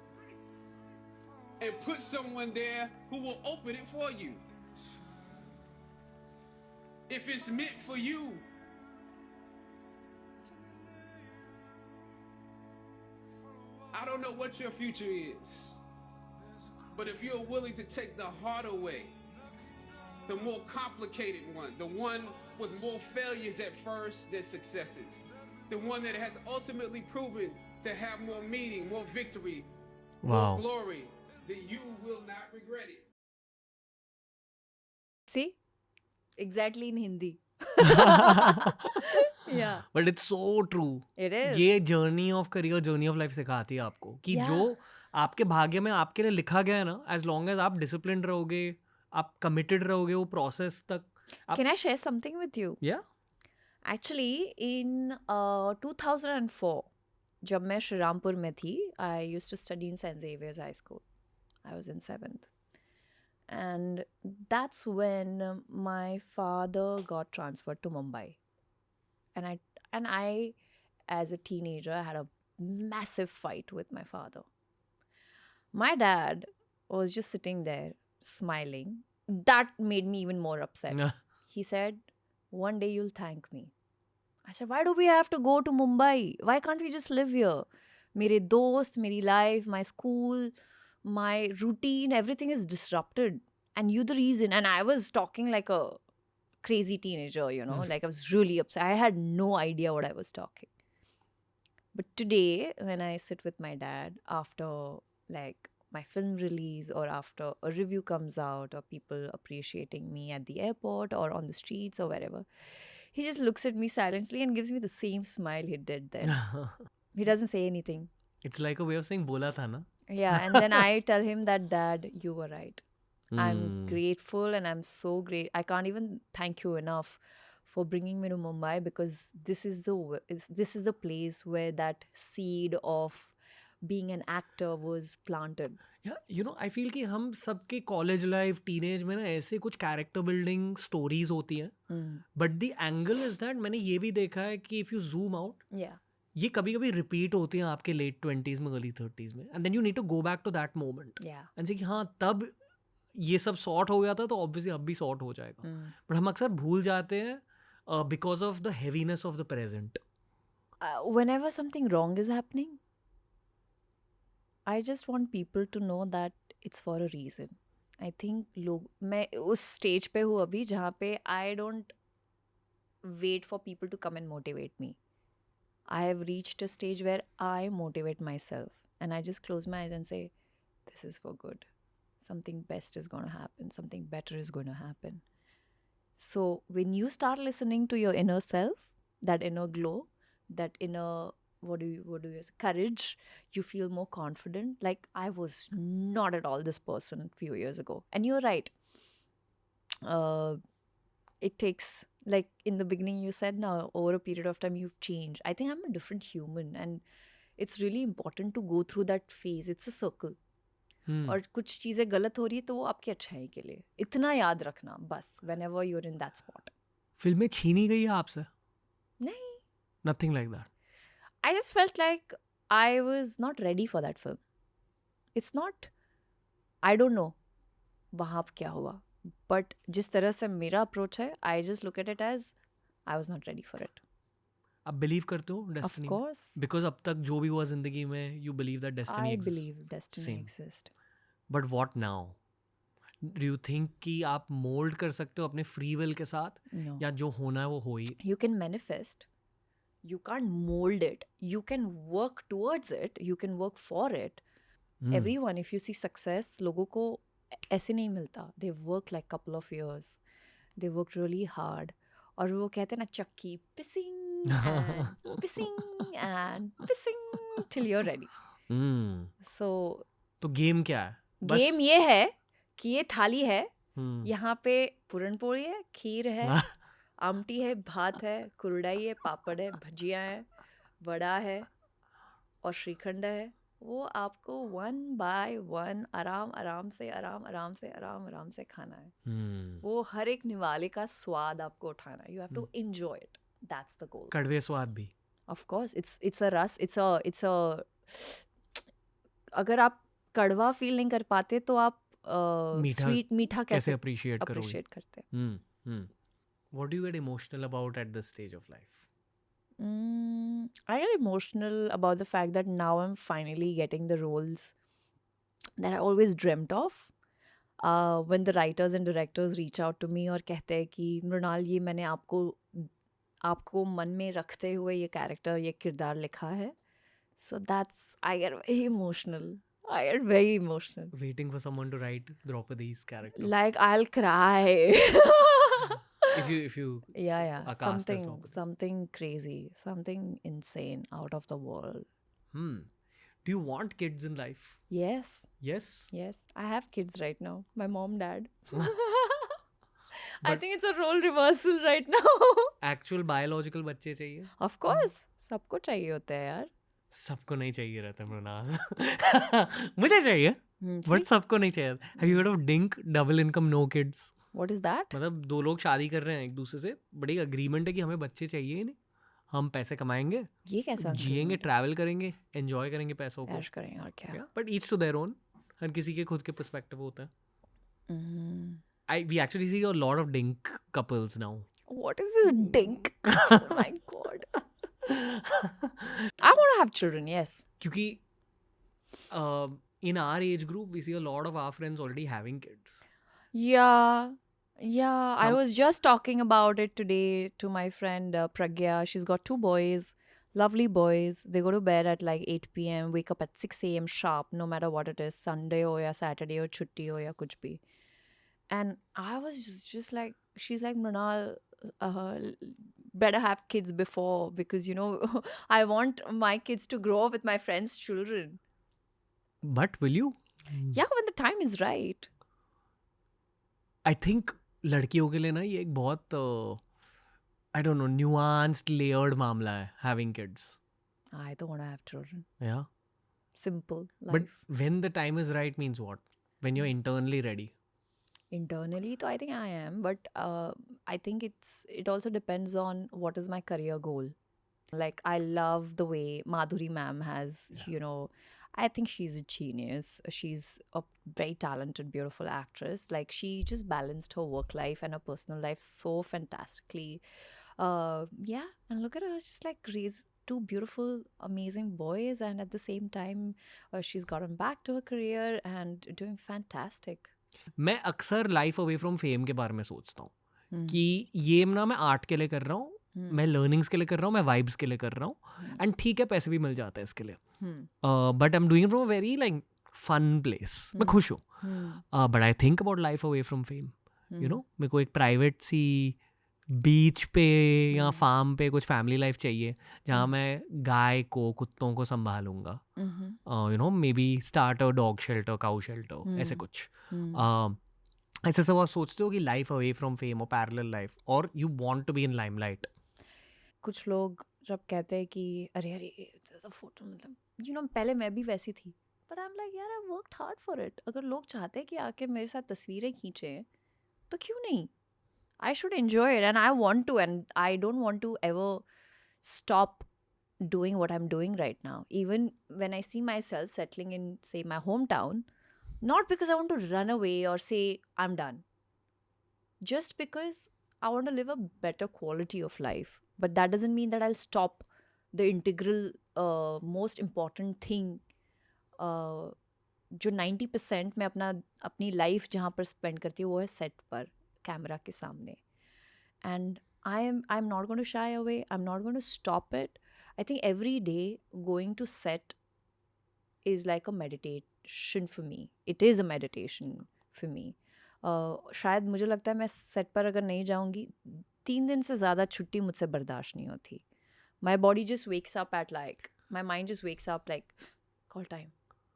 and put someone there who will open it for you. If it's meant for you, I don't know what your future is, but if you're willing to take the harder way, the more complicated one, the one with more failures at first than successes, the one that has ultimately proven to have more meaning, more victory, Wow. more glory, then you will not regret it. See? Exactly in Hindi. Yeah, but it's so true. it is. ये journey of career, journey of life सिखाती है आपको कि Yeah. जो आपके भाग्य में आपके लिए लिखा गया है ना, एज लॉन्ग एज आप डिसिप्लिन रहोगे, आप कमिटेड रहोगे वो प्रोसेस तक. Can I share something with you? या Actually, in 2004, जब मैं श्रीरामपुर में थी, I used to study in St. Xavier's High School. I was in 7th. And that's when my father got transferred to Mumbai. And I, as a teenager, had a massive fight with my father. My dad was just sitting there smiling. That made me even more upset. He said, "One day you'll thank me." I said, "Why do we have to go to Mumbai? Why can't we just live here? Mere dost, meri life, my school, my routine, everything is disrupted. And you're the reason." And I was talking like a crazy teenager, you know, like I was really upset. I had no idea what I was talking. But today, when I sit with my dad after like my film release or after a review comes out or people appreciating me at the airport or on the streets or wherever, he just looks at me silently and gives me the same smile he did then. He doesn't say anything. It's like a way of saying बोला था ना. Yeah, and then I tell him that, "Dad, you were right. I'm grateful and I'm so great. I can't even thank you enough for bringing me to Mumbai because this is the place where that seed of being an actor was planted." या you know I feel कि हम सबके college life, teenage में ना ऐसे कुछ character building stories होती हैं, but the angle is that मैंने ये भी देखा है कि if you zoom out, Yeah. ये कभी कभी रिपीट होती हैं आपके लेट 20s में, अर्ली 30s में, and then you need to go back to that moment Yeah. And say कि हाँ तब ये सब सॉर्ट हो गया था तो ऑब्वियसली अब भी सॉर्ट हो जाएगा. बट हम अक्सर भूल जाते हैं because of the heaviness of the present. Whenever something wrong is happening, I just want people to know that it's for a reason. I think मैं उस स्टेज पे हूँ अभी जहाँ पे I don't wait for people to come and motivate me. I have reached a stage where I motivate myself and I just close my eyes and say, "This is for good. Something best is going to happen. Something better is going to happen." So when you start listening to your inner self, that inner glow, that inner what do you say, courage, you feel more confident. Like I was not at all this person a few years ago. And you're right. It takes, like in the beginning you said, now over a period of time you've changed. I think I'm a different human and it's really important to go through that phase. It's a circle. और कुछ चीज़ें गलत हो रही है तो वो आपकी अच्छाई के लिए. इतना याद रखना बस, whenever you're in that spot. फिल्में छीनी गई है आपसे? नहीं. Nothing like that. I just felt like I was not ready for that film. It's not, I don't know वहाँ क्या हुआ. बट जिस तरह से मेरा अप्रोच है, I just look at it as I was not ready for it. आप believe करते हो ऑफ डेस्टिनी? कोर्स बिकॉज अब तक जो भी हुआ जिंदगी में you believe that destiny I exist. Believe destiny Same. Exist. But what now? Do you think कि आप मोल्ड कर सकते हो अपने फ्री विल के साथ, नो, या जो होना है वो हो ही? you can manifest, you can't mold it, you can work towards it, you can work for it. Everyone, if you see success, लोगों को ऐसे नहीं मिलता. They work like couple of years, they work really hard. और वो कहते हैं ना, चक्की pissing and pissing and pissing till you're ready. So तो गेम क्या है? बस गेम ये है कि ये थाली है, हम्म, यहाँ पे पूरन पोली है, खीर है, आमटी है, भात है, कुरडाई है, पापड़ है, भजिया है, वड़ा है और श्रीखंड है. वो आपको वन बाय वन आराम आराम से खाना है. वो हर एक निवाले का स्वाद आपको उठाना है. You have to enjoy it. That's the goal. कड़वे स्वाद भी. ऑफ कोर्स इट्स अ रस, इट्स अ अगर आप कड़वा फील नहीं कर पाते तो आप स्वीट मीठा कैसे कैसे अप्रिशिएट करोगे? अप्रिशिएट करते हैं. What do you get emotional about at this stage of life? I get emotional about the fact that now I'm finally getting the roles that I always dreamt of. When the writers and directors reach out to me और कहते हैं कि मृणाल, ये मैंने आपको मन में रखते हुए ये कैरेक्टर, ये किरदार लिखा है. So I get very emotional. I get very emotional. Waiting for someone to write Draupadi's character. Like I'll cry. If you Yeah, are cast as Draupadi. something crazy, something insane, out of the world. Do you want kids in life? Yes, Yes. I have kids right now. My mom, dad. I But- think it's a role reversal right now. Actual biological बच्चे चाहिए? Of course, सबको चाहिए होता है यार. सबको नहीं चाहिए रहता मृणाल. मुझे चाहिए, बट See? सबको नहीं चाहिए. Have you heard of DINK, double income no kids? What is that? मतलब दो लोग शादी कर रहे हैं एक दूसरे से, बड़ी अग्रीमेंट है कि हमें बच्चे चाहिए ही नहीं, हम पैसे कमाएंगे, ये कैसा जिएंगे, ट्रैवल करेंगे, एंजॉय करेंगे पैसों को. ऐश करेंगे और क्या. But each to their own. हर किसी के खुद के पर्सपेक्टिव होता है. We actually see a lot of DINK couples now. What is this dink? Oh my god. I want to have children, yes. क्योंकि in our age group we see a lot of our friends already having kids. Yeah. I Some- was just talking about it today to my friend Pragya. She's got 2 boys, lovely boys. They go to bed at like 8 p.m., wake up at 6 a.m. sharp, no matter what it is, Sunday or Saturday or chutti or ya kuch bhi. And I was just like, she's like, Mrinal, better have kids before, because, you know, I want my kids to grow up with my friends' children. But will you? Yeah, when the time is right. I think लड़कियों के लिए ना ये एक बहुत I don't know, nuanced, layered मामला है having kids. I don't want to have children. Yeah. Simple life. But when the time is right means what? When you're internally ready. Internally, though, I think I am, but I think it also depends on what is my career goal. Like, I love the way Madhuri ma'am has, you know, I think she's a genius. She's a very talented, beautiful actress. Like, she just balanced her work life and her personal life so fantastically. Yeah, and look at her, just like raised 2 beautiful, amazing boys, and at the same time, she's gotten back to her career and doing fantastic. मैं अक्सर life away from fame के बारे में सोचता हूँ कि ये ना मैं आर्ट के लिए कर रहा हूँ, मैं लर्निंग्स के लिए कर रहा हूँ, मैं वाइब्स के लिए कर रहा हूँ, एंड ठीक है पैसे भी मिल जाते हैं इसके लिए, but I am doing from a very like fun place. मैं खुश हूँ, but I think about life away from fame. You know, मेरे को एक प्राइवेट सी बीच पे या फार्म पे कुछ फैमिली लाइफ चाहिए जहाँ मैं गाय को, कुत्तों को संभालूंगा. You know, maybe start a dog shelter, cow shelter, ऐसे कुछ. ऐसे सब आप सोचते हो कि लाइफ अवे फ्रॉम फेम और पैरेलल लाइफ, और you want to be in limelight. कुछ लोग जब कहते हैं कि अरे फोटो, मतलब यू नो, पहले मैं भी वैसी थी, बट आई एम लाइक यार, I worked hard for it. अगर लोग चाहते हैं कि आके मेरे साथ तस्वीरें खींचे तो क्यों नहीं. I should enjoy it, and I want to, and I don't want to ever stop doing what I'm doing right now. Even when I see myself settling in, say, my hometown, not because I want to run away or say I'm done. just because I want to live a better quality of life. But that doesn't mean that I'll stop the integral, most important thing, जो 90% मैं अपनी life जहाँ पर spend करती हूँ वो है set पर, कैमरा के सामने. And I'm not going to shy away. I'm not going to stop it. I think every day going to set is like a meditation for me. It is a meditation for me. शायद मुझे लगता है मैं set पर अगर नहीं जाऊंगी 3 दिन से ज़्यादा छुट्टी मुझसे बर्दाश्त नहीं होती. My body just wakes up at like, my mind just wakes up like, call time,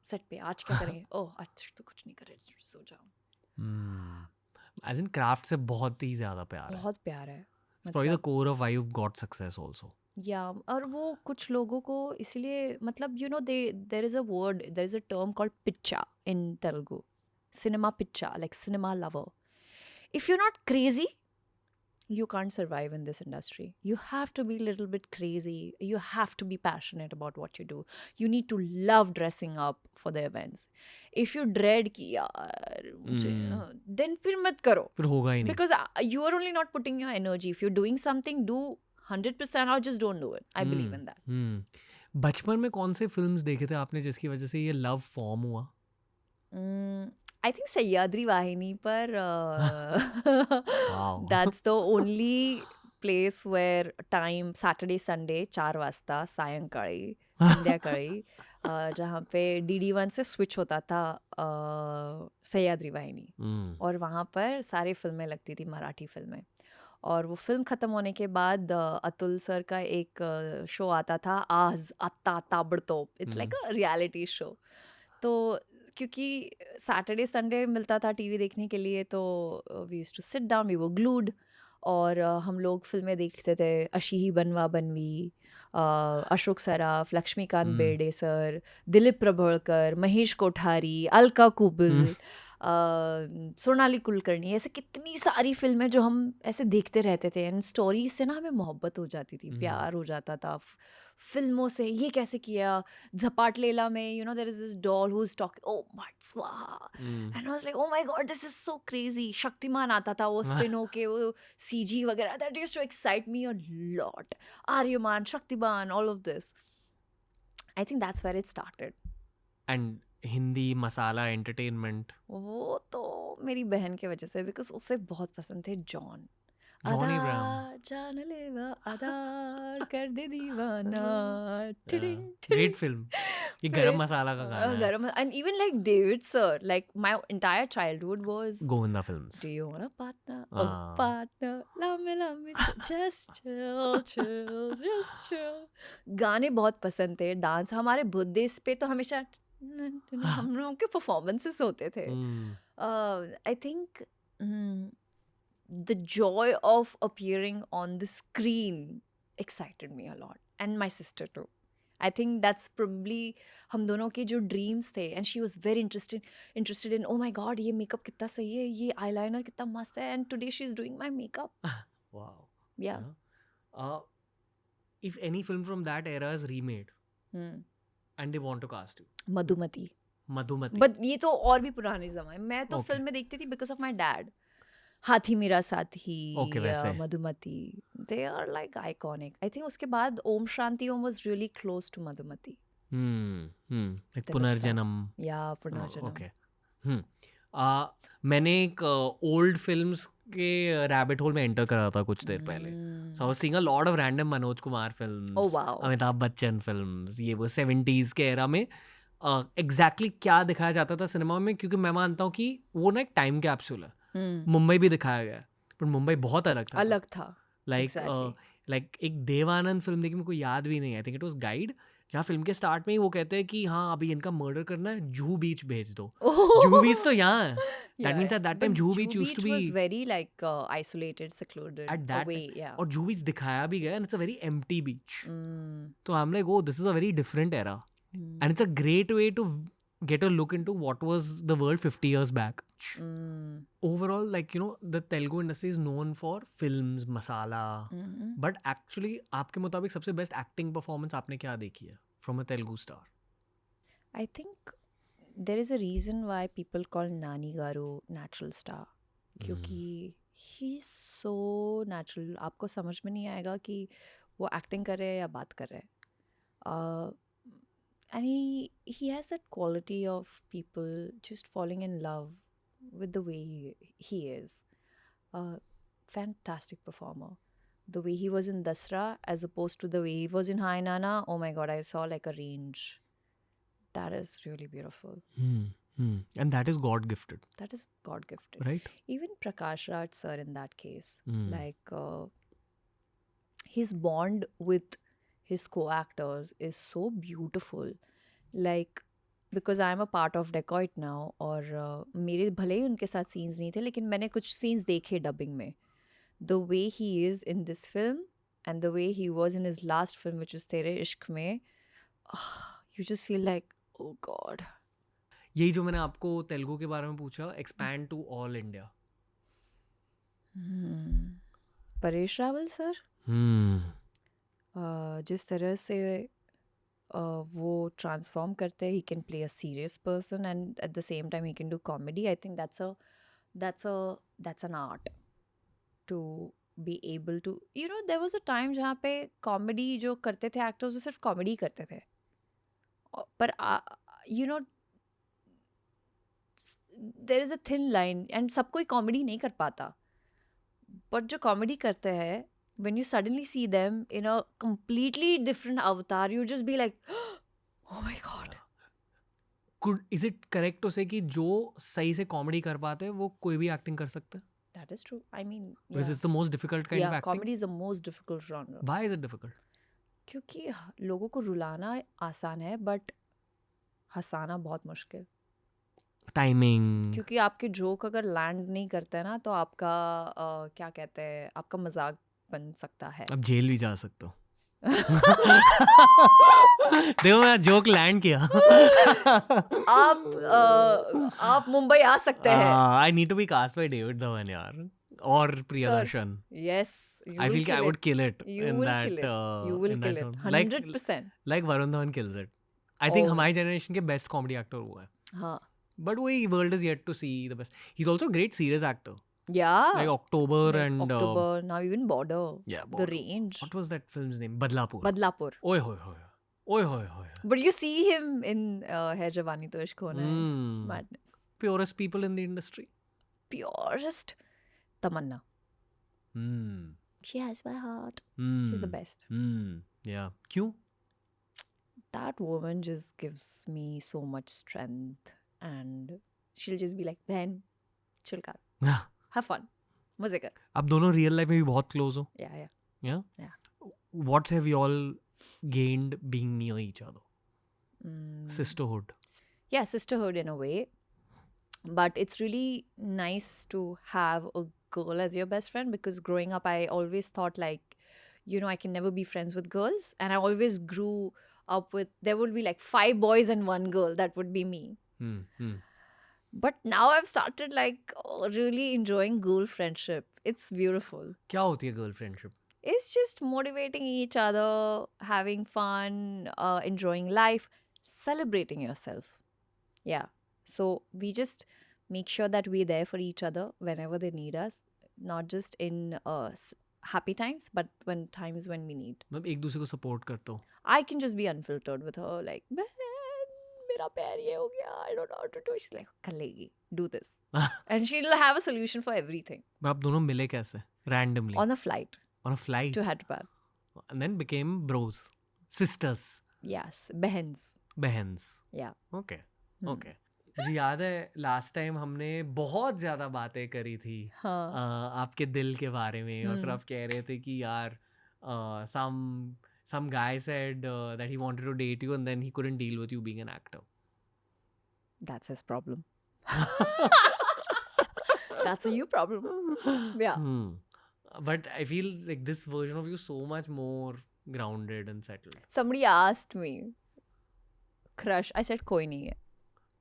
set पे आज क्या करेंगे? ओह आज तो कुछ नहीं करे, सो जाओ. एज इन क्राफ्ट से बहुत ही ज़्यादा प्यार है. बहुत प्यार है. It's probably the core of why you've got success also. या और वो कुछ लोगों को इसलिए मतलब you know there is a word, there is a term called pichcha in Telugu. Cinema pichcha, like cinema lover. If you not crazy you can't survive in this industry. You have to be a little bit crazy. You have to be passionate about what you do. You need to love dressing up for the events. If you dread कि यार मुझे then फिर मत करो. फिर होगा ही नहीं. Because you are only not putting your energy. If you're doing something, do 100% or just don't do it. I believe in that. बचपन में कौन से फिल्म्स देखे थे आपने जिसकी वजह से ये लव फॉर्म हुआ? I think सह्याद्री वाहिनी पर Wow. that's the only place where time Saturday Sunday 4 वाजता सायंकाळी संध्याकाळी जहाँ पे DD1 से स्विच होता था सह्याद्री वाहिनी. और वहाँ पर सारी फिल्में लगती थी, मराठी फिल्में. और वो फिल्म ख़त्म होने के बाद अतुल सर का एक शो आता था, आज आत्ता ताबड़तोब. It's like a reality show. तो क्योंकि सैटरडे संडे मिलता था टीवी देखने के लिए, तो we used to sit down, we were glued. और हम लोग फिल्में देखते थे, अशीही बनवा बनवी, अशोक सराफ, लक्ष्मीकांत बेर्डे सर, दिलीप प्रभावळकर, महेश कोठारी, अलका कुबल, सोनाली कुलकर्णी, ऐसे कितनी सारी फिल्में जो हम ऐसे देखते रहते थे. एंड स्टोरीज से ना हमें मोहब्बत हो जाती थी, प्यार हो जाता था फिल्मों से. ये कैसे किया, झपाट लेला में you know there is this doll who is talking, ओ मट स्वाहा, and I was like oh my God this is so crazy. Shaktimaan आता था वो स्पिन होके, वो सीजी वगैरह, that used to excite me a lot. Aryamaan, Shaktimaan, all of this. I think that's where it started. And Hindi masala entertainment, वो तो मेरी बहन की वजह से, बिकॉज उसे बहुत पसंद थे जॉन Abraham. जान लेवा आधार कर दे दीवाना. Great film. ये गरम मसाला का गाना है. गरम. And even like David sir, like my entire childhood was Govinda films. Do you want a partner? Oh, partner, love me, just chill, just chill. गाने बहुत पसंद थे. डांस हमारे बर्थडेज पे तो हमेशा हम लोगों के परफॉर्मेंसेस होते थे. I think the joy of appearing on the screen excited me a lot, and my sister too. I think that's probably हम दोनों के जो dreams थे. And she was very interested in, oh my god, ये makeup कितना सही है, ये eyeliner कितना मस्त है, and today she's doing my makeup. Wow. Yeah. If any film from that era is remade and they want to cast you, Madhumati. But ये तो और भी पुराने ज़माने. मैं तो फिल्में देखती थी because of my dad. हाथी मेरा साथी, Madhumati, they are like iconic. I think उसके बाद Om Shanti Om was really close to Madhumati. like पुनर्जन्म. Yeah, पुनर्जन्म. Okay. मैंने एक ओल्ड फिल्म्स के रैबिट होल में एंटर करा था कुछ देर पहले. So I was seeing a lot of random Manoj Kumar films, Oh wow. Amitabh Bachchan films, ये वो 70s के एरा में एग्जैक्टली क्या दिखाया जाता था सिनेमा में. क्योंकि मैं मानता हूँ कि वो ना एक टाइम कैप्सूल है. मुंबई भी दिखाया गया, पर मुंबई बहुत अलग था. लाइक एक देवानंद फिल्म देखी, मेरे को याद भी नहीं, I think it was guide, जहाँ फिल्म के स्टार्ट में ही वो कहते हैं कि हाँ अभी इनका मर्डर करना है, जुहू बीच भेज दो. जुहू बीच तो यहाँ है. That means at that time Juhu beach used to be was very like isolated, secluded, at that away. Yeah. और जुहू बीच दिखाया भी गया, and it's a very empty beach. तो I am like oh this is a very different era, and it's a great way to get a look into what was the world 50 years back. Overall, like, you know, the Telugu industry is known for films, masala. But actually, आपके मुताबिक सबसे best acting performance आपने क्या देखी है from a Telugu star? I think there is a reason why people call Nani Garu natural star. क्योंकि He's so natural. आपको समझ में नहीं आएगा कि वो एक्टिंग कर रहे हैं या बात कर रहे हैं. Uh, and he has that quality of people just falling in love with the way he is. Fantastic performer. The way he was in Dasra as opposed to the way he was in Hai Nana, oh my god, I saw like a range. That is really beautiful. And that is God gifted, That is God gifted. right? Even Prakash Raj sir in that case, Hmm. like his bond with his co-actors is so beautiful. Like because I'm a part of Dacoit now, और मेरे भले ही उनके साथ scenes नहीं थे, लेकिन मैंने कुछ scenes देखे dubbing में. The way he is in this film and the way he was in his last film, which is Tere Ishq में, you just feel like, oh God. यही जो मैंने आपको तेलुगु के बारे में पूछा, expand to all India. Paresh Rawal sir जिस तरह से वो ट्रांसफॉर्म करते हैं, he can play a serious person and at the same time he can do comedy. I think that's an art to be able to, you know, there was a time जहाँ पे comedy जो करते थे actors वो सिर्फ comedy करते थे, पर you know there is a thin line and सब कोई comedy नहीं कर पाता, but जो comedy करते हैं, when you suddenly see them in a completely different avatar, you just be like, oh my god. Is it correct to say कि जो सही से कॉमेडी कर पाते हैं वो कोई भी एक्टिंग कर सकता है? That is true. I mean, Because it's the most difficult kind of acting. comedy is the most difficult genre. Why is it difficult? क्योंकि लोगों को रुलाना आसान है, but हंसाना बहुत मुश्किल. Timing. क्योंकि आपके जोक अगर लैंड नहीं करते हैं ना, तो आपका क्या कहते हैं, आपका मजाक बन सकता है. अब जेल भी जा सकते हो. देखो मैं जोक लैंड किया. आप मुंबई आ सकते हैं. I need to be cast by David Dhawan यार, और Priyadarshan. Yes, you I will feel I kill would it. kill it. You in will that, kill it. You will in kill that it. film. 100%. Like Varun Dhawan kills it. I think Oh. हमारी generation के best comedy actor वो है. हाँ. But वही world is yet to see the best. He's also a great serious actor. Yeah. Like October Like and October, now even Border. yeah, The Border. Range. What was that film's name? Badlapur. Badlapur. Oy hoy hoy. Oy hoy hoy. But you see him in Hai Jawani To Ishq Hona Hai. Madness. Purest people in the industry. Purest Tamanna. Hmm. She has my heart. Hmm. She's the best. Hmm. Yeah. क्यों? That woman just gives me so much strength, and she'll just be like, "Behan, chill kar, have fun, मजे कर." आप दोनों real life में भी बहुत close हो. Yeah, yeah. Yeah. Yeah. What have you all gained being near each other? Mm. Sisterhood. Yeah, sisterhood in a way, but it's really nice to have a girl as your best friend, because growing up I always thought like, you know, I can never be friends with girls, and I always grew up with, there would be like 5 boys and 1 girl, that would be me. But now I've started like really enjoying girl friendship. It's beautiful. क्या होती है girl friendship? It's just motivating each other, having fun, enjoying life, celebrating yourself. Yeah. So we just make sure that we're there for each other whenever they need us, not just in happy times, but when times when we need. मतलब एक दूसरे को support करते हो. I can just be unfiltered with her, like, "Man, mera पैर ये हो गया, I don't know how to do." She's like, "कर लेगी, do this." And she'll have a solution for everything. but आप दोनों मिले कैसे? Randomly. On a flight On a flight. to Hyderabad. And then became bros. Sisters. Yes, behens. Bहन्स. Yeah. Okay. Okay. मुझे याद है last time हमने बहुत ज़्यादा बातें करी थी हाँ. आपके दिल के बारे में, और फिर आप कह रहे थे कि यार some guy said that he wanted to date you and then he couldn't deal with you being an actor. That's his problem. That's a you problem. Yeah. But I feel like this version of you so much more grounded and settled. Somebody asked me, crush. I said, कोई नहीं है.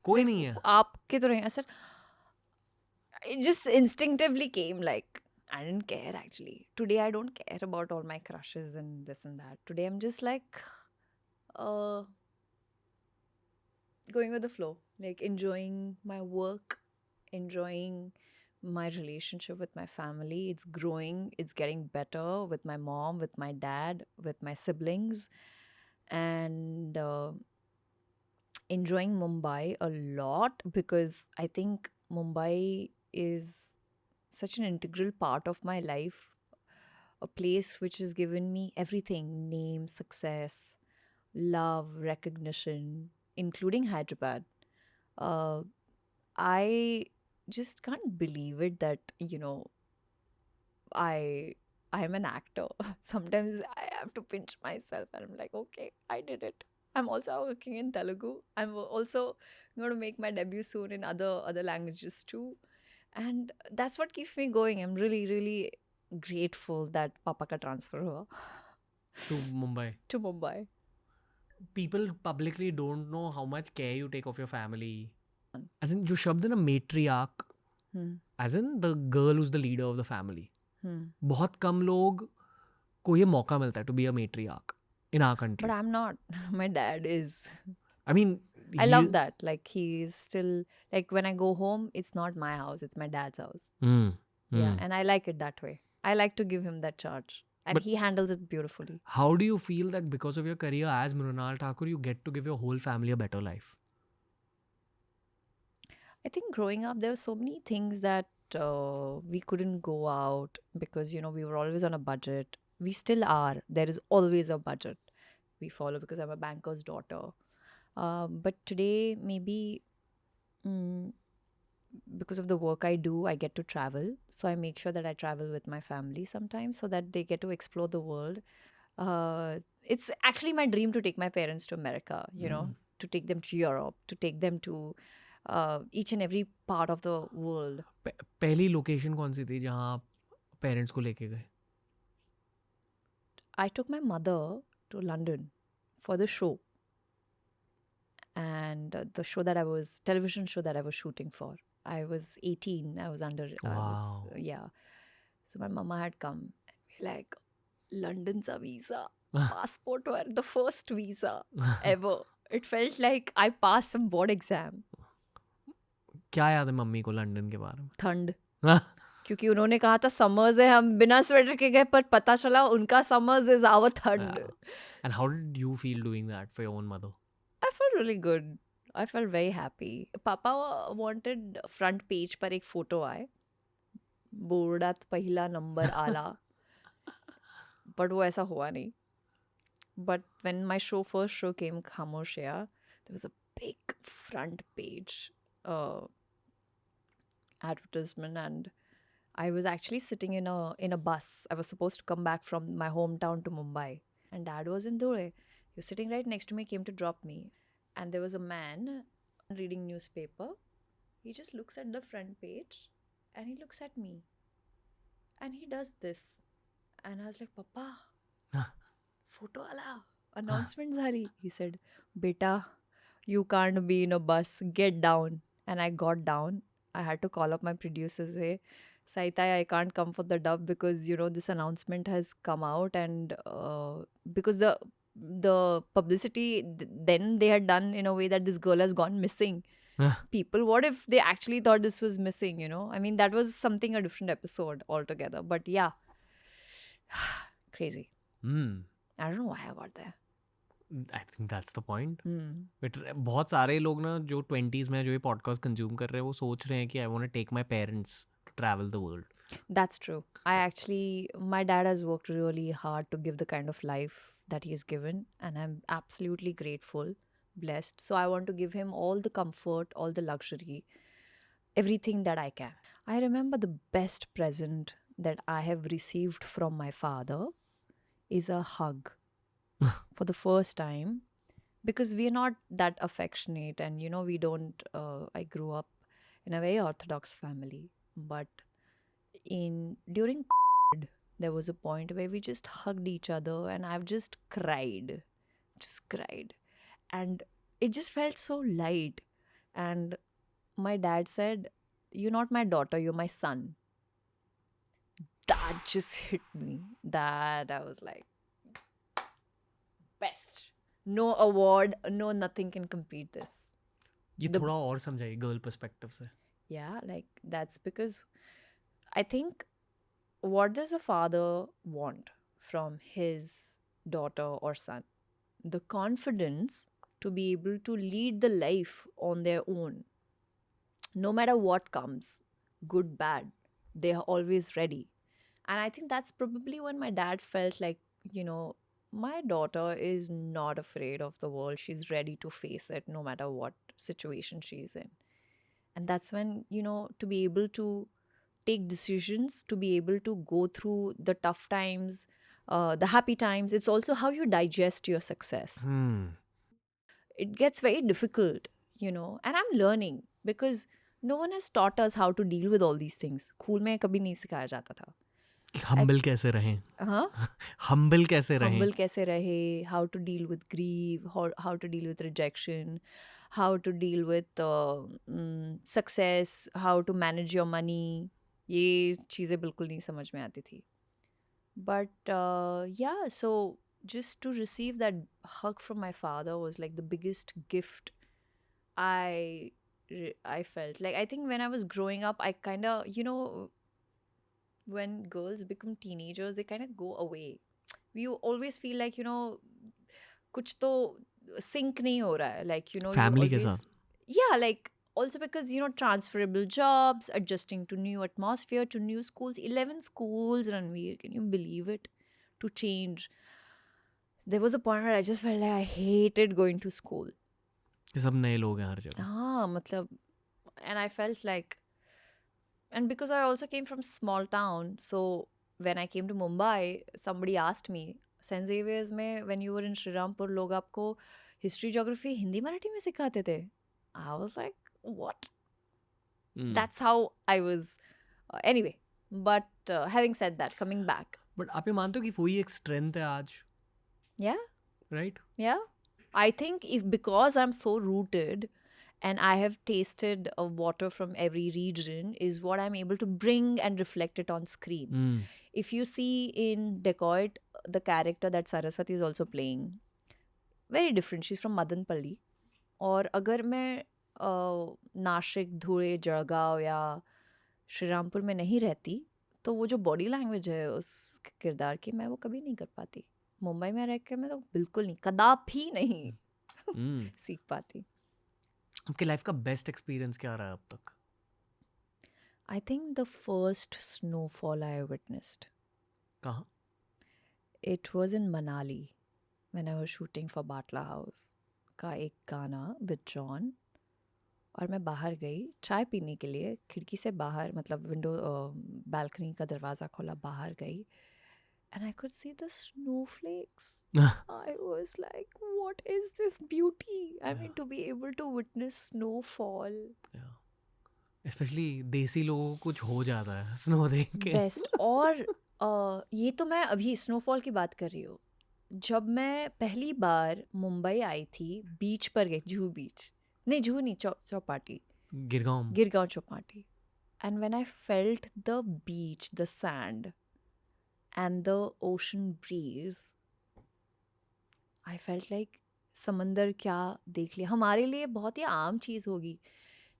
कोई नहीं है. आपके तो रहे. I said, it just instinctively came like, I didn't care actually. Today I don't care about all my crushes and this and that. Today I'm just like going with the flow, like enjoying my work, enjoying my relationship with my family. It's growing, it's getting better with my mom, with my dad, with my siblings, and enjoying Mumbai a lot because I think Mumbai is such an integral part of my life, a place which has given me everything: name, success, love, recognition, including Hyderabad. Uh, I just can't believe it that, I I'm an actor. Sometimes I have to pinch myself and I'm like, okay, I did it. I'm also working in Telugu. I'm also going to make my debut soon in other languages too. And that's what keeps me going. I'm really, really grateful that Papa ka transfer hua To Mumbai. to Mumbai. People publicly don't know how much care you take of your family. As in, जो शब्द है ना matriarch, Hmm. as in the girl who's the leader of the family. Hmm. बहुत कम लोग को ये मौका मिलता है to be a matriarch in our country. But I'm not. My dad is. I mean, I love that. Like, he's still, like, when I go home, it's not my house, it's my dad's house. Yeah, and I like it that way. I like to give him that charge. And But- he handles it beautifully. How do you feel that because of your career as Mrunal Thakur, you get to give your whole family a better life? I think growing up, there were so many things that we couldn't go out because, we were always on a budget. We still are. There is always a budget we follow because I'm a banker's daughter. But today, maybe because of the work I do, I get to travel. So I make sure that I travel with my family sometimes so that they get to explore the world. It's actually my dream to take my parents to America, to take them to Europe, to take them to each and every part of the world. पहली location कौन सी थी जहाँ आप parents को लेके गए? I took my mother to London for the show. And the television show that I was shooting for. I was 18. I was under. Wow. Yeah. So my mama had come and we're like, London's a visa. Passport were the first visa ever. It felt like I passed some board exam. क्या याद है mummy को London के बारे में? ठंड. क्योंकि उन्होंने कहा था समर्स है, हम बिना स्वेटर के गए, पर पता चला उनका समर्स इज आवर ठंड. And how did you feel doing that for your own mother? I felt really good. I felt very happy. Papa wanted front page पर एक photo आए. बोर्डात पहिला नंबर आला. But वो ऐसा हुआ नहीं. But when my first show came, Khamoshia, there was a big front page advertisement, and I was actually sitting in a bus. I was supposed to come back from my hometown to Mumbai, and Dad was in Dhule. He was sitting right next to me, came to drop me, and there was a man reading newspaper. He just looks at the front page, and he looks at me, and he does this, and I was like, Papa, photo ala, announcement zari. He said, Beta, you can't be in a bus, get down. And I got down. I had to call up my producer, say, Saitai, I can't come for the dub because, this announcement has come out, and because the publicity then they had done in a way that this girl has gone missing. People, what if they actually thought this was missing, I mean, that was a different episode altogether. But yeah, crazy. I don't know why I got there. I think that's the point. Hmm. बहुत सारे लोग ना जो 20s में जो ये podcast consume कर रहे हैं वो सोच रहे हैं कि I want to take my parents to travel the world. That's true. My dad has worked really hard to give the kind of life that he's given, and I'm absolutely grateful, blessed. So I want to give him all the comfort, all the luxury, everything that I can. I remember the best present that I have received from my father is a hug for the first time, because we're not that affectionate, and we don't I grew up in a very orthodox family, but during COVID, there was a point where we just hugged each other, and I've just cried, and it just felt so light. And my dad said, you're not my daughter, you're my son. That just hit me. That I was like, best. No award, no nothing can compete this. ये थोड़ा और समझाइए girl perspective से. Yeah, like that's because I think, what does a father want from his daughter or son? The confidence to be able to lead the life on their own. No matter what comes, good, bad, they are always ready. And I think that's probably when my dad felt like, my daughter is not afraid of the world. She's ready to face it no matter what situation she's in. And that's when, to be able to take decisions, to be able to go through the tough times, the happy times. It's also how you digest your success. It gets very difficult, and I'm learning because no one has taught us how to deal with all these things. School में कभी नहीं सिखाया जाता था. Humble कैसे रहें, हाँ, humble कैसे रहें. humble कैसे रहे, how to deal with grief, how to deal with rejection, how to deal with success, how to manage your money. ये चीज़ें बिल्कुल नहीं समझ में आती थी. But yeah, so just to receive that hug from my father was like the biggest gift I felt. Like, I think when I was growing up, I kind of, when girls become teenagers, they kind of go away. You always feel like, कुछ तो sync नहीं हो रहा है. Like, you Family के always, साथ. yeah, like, also because, transferable jobs, adjusting to new atmosphere, to new schools. 11 schools, Ranveer, can you believe it? To change. There was a point where I just felt like I hated going to school. ये सब नए लोग हैं हर जगह. हाँ, matlab, and I felt like, and because I also came from small town, so when I came to Mumbai, somebody asked me, St. Xavier's में, when you were in Shriram,pur, लोग आपको history, geography, हिंदी मराठी में सिखाते थे. I was like, what? That's how I was. Anyway, but having said that, coming back. But आप ये मानते हो कि वही एक स्ट्रेंथ है आज, Yeah, right? yeah. I think if because I'm so rooted and I have tasted water from every region is what I'm able to bring and reflect it on screen. If you see in Dacoit, the character that Saraswati is also playing, very different. She's from Madanpalli. और अगर मैं नासिक, धुले, जळगाव या श्रीरामपुर में नहीं रहती तो वो जो बॉडी लैंग्वेज है उस किरदार की, मैं वो कभी नहीं कर पाती. मुंबई में रह के मैं तो बिल्कुल नहीं, कदापि नहीं सीख पाती. आपके लाइफ का बेस्ट एक्सपीरियंस क्या रहा है अब तक? I think the first snowfall I witnessed. कहाँ? It was in Manali when I was shooting for Batla House का एक गाना विद जॉन. और मैं बाहर गई चाय पीने के लिए, खिड़की से बाहर, मतलब विंडो, बालकनी का दरवाज़ा खोला, बाहर गई, and I could see the snowflakes. I was like, what is this beauty? I mean, to be able to witness snowfall. Especially देसी लोगों को कुछ हो जाता है स्नो देख के. Best. और ये तो मैं अभी स्नोफॉल की बात कर रही हूँ. जब मैं पहली बार मुंबई आई थी, बीच पर गई, जुहू बीच, नहीं जुहू नहीं, Chowpatty, Girgaon Chowpatty. And when I felt the beach, the sand and the ocean breeze, I felt like समंदर क्या देख लिया. हमारे लिए बहुत ही आम चीज़ होगी,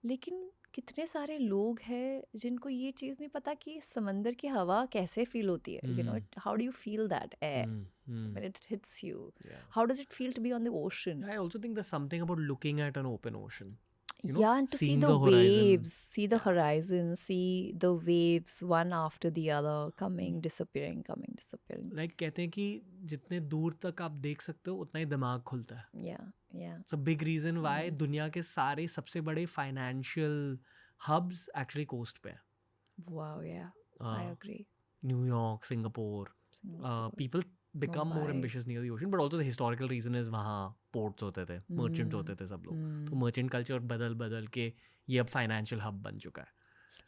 लेकिन कितने सारे लोग हैं जिनको ये चीज़ नहीं पता कि समंदर की हवा कैसे फील होती है. You know, how do you feel that air when it hits you? How does it feel to be on the ocean? I also think there's something about looking at an open ocean. Yeah, and to see seeing the horizon. waves, see the horizon, see the waves one after the other coming, disappearing. Like कहते हैं कि जितने दूर तक आप देख सकते हो उतना ही दिमाग खुलता है. Yeah. It's a big reason why दुनिया के सारे सबसे बड़े financial hubs actually coast पे हैं. Wow, yeah. I agree. New York, Singapore. People become more Mumbai. ambitious near the ocean, but also the historical reason is वहाँ ports होते थे, merchants होते थे सब लोग. तो merchant culture बदल के ये अब financial hub बन चुका है.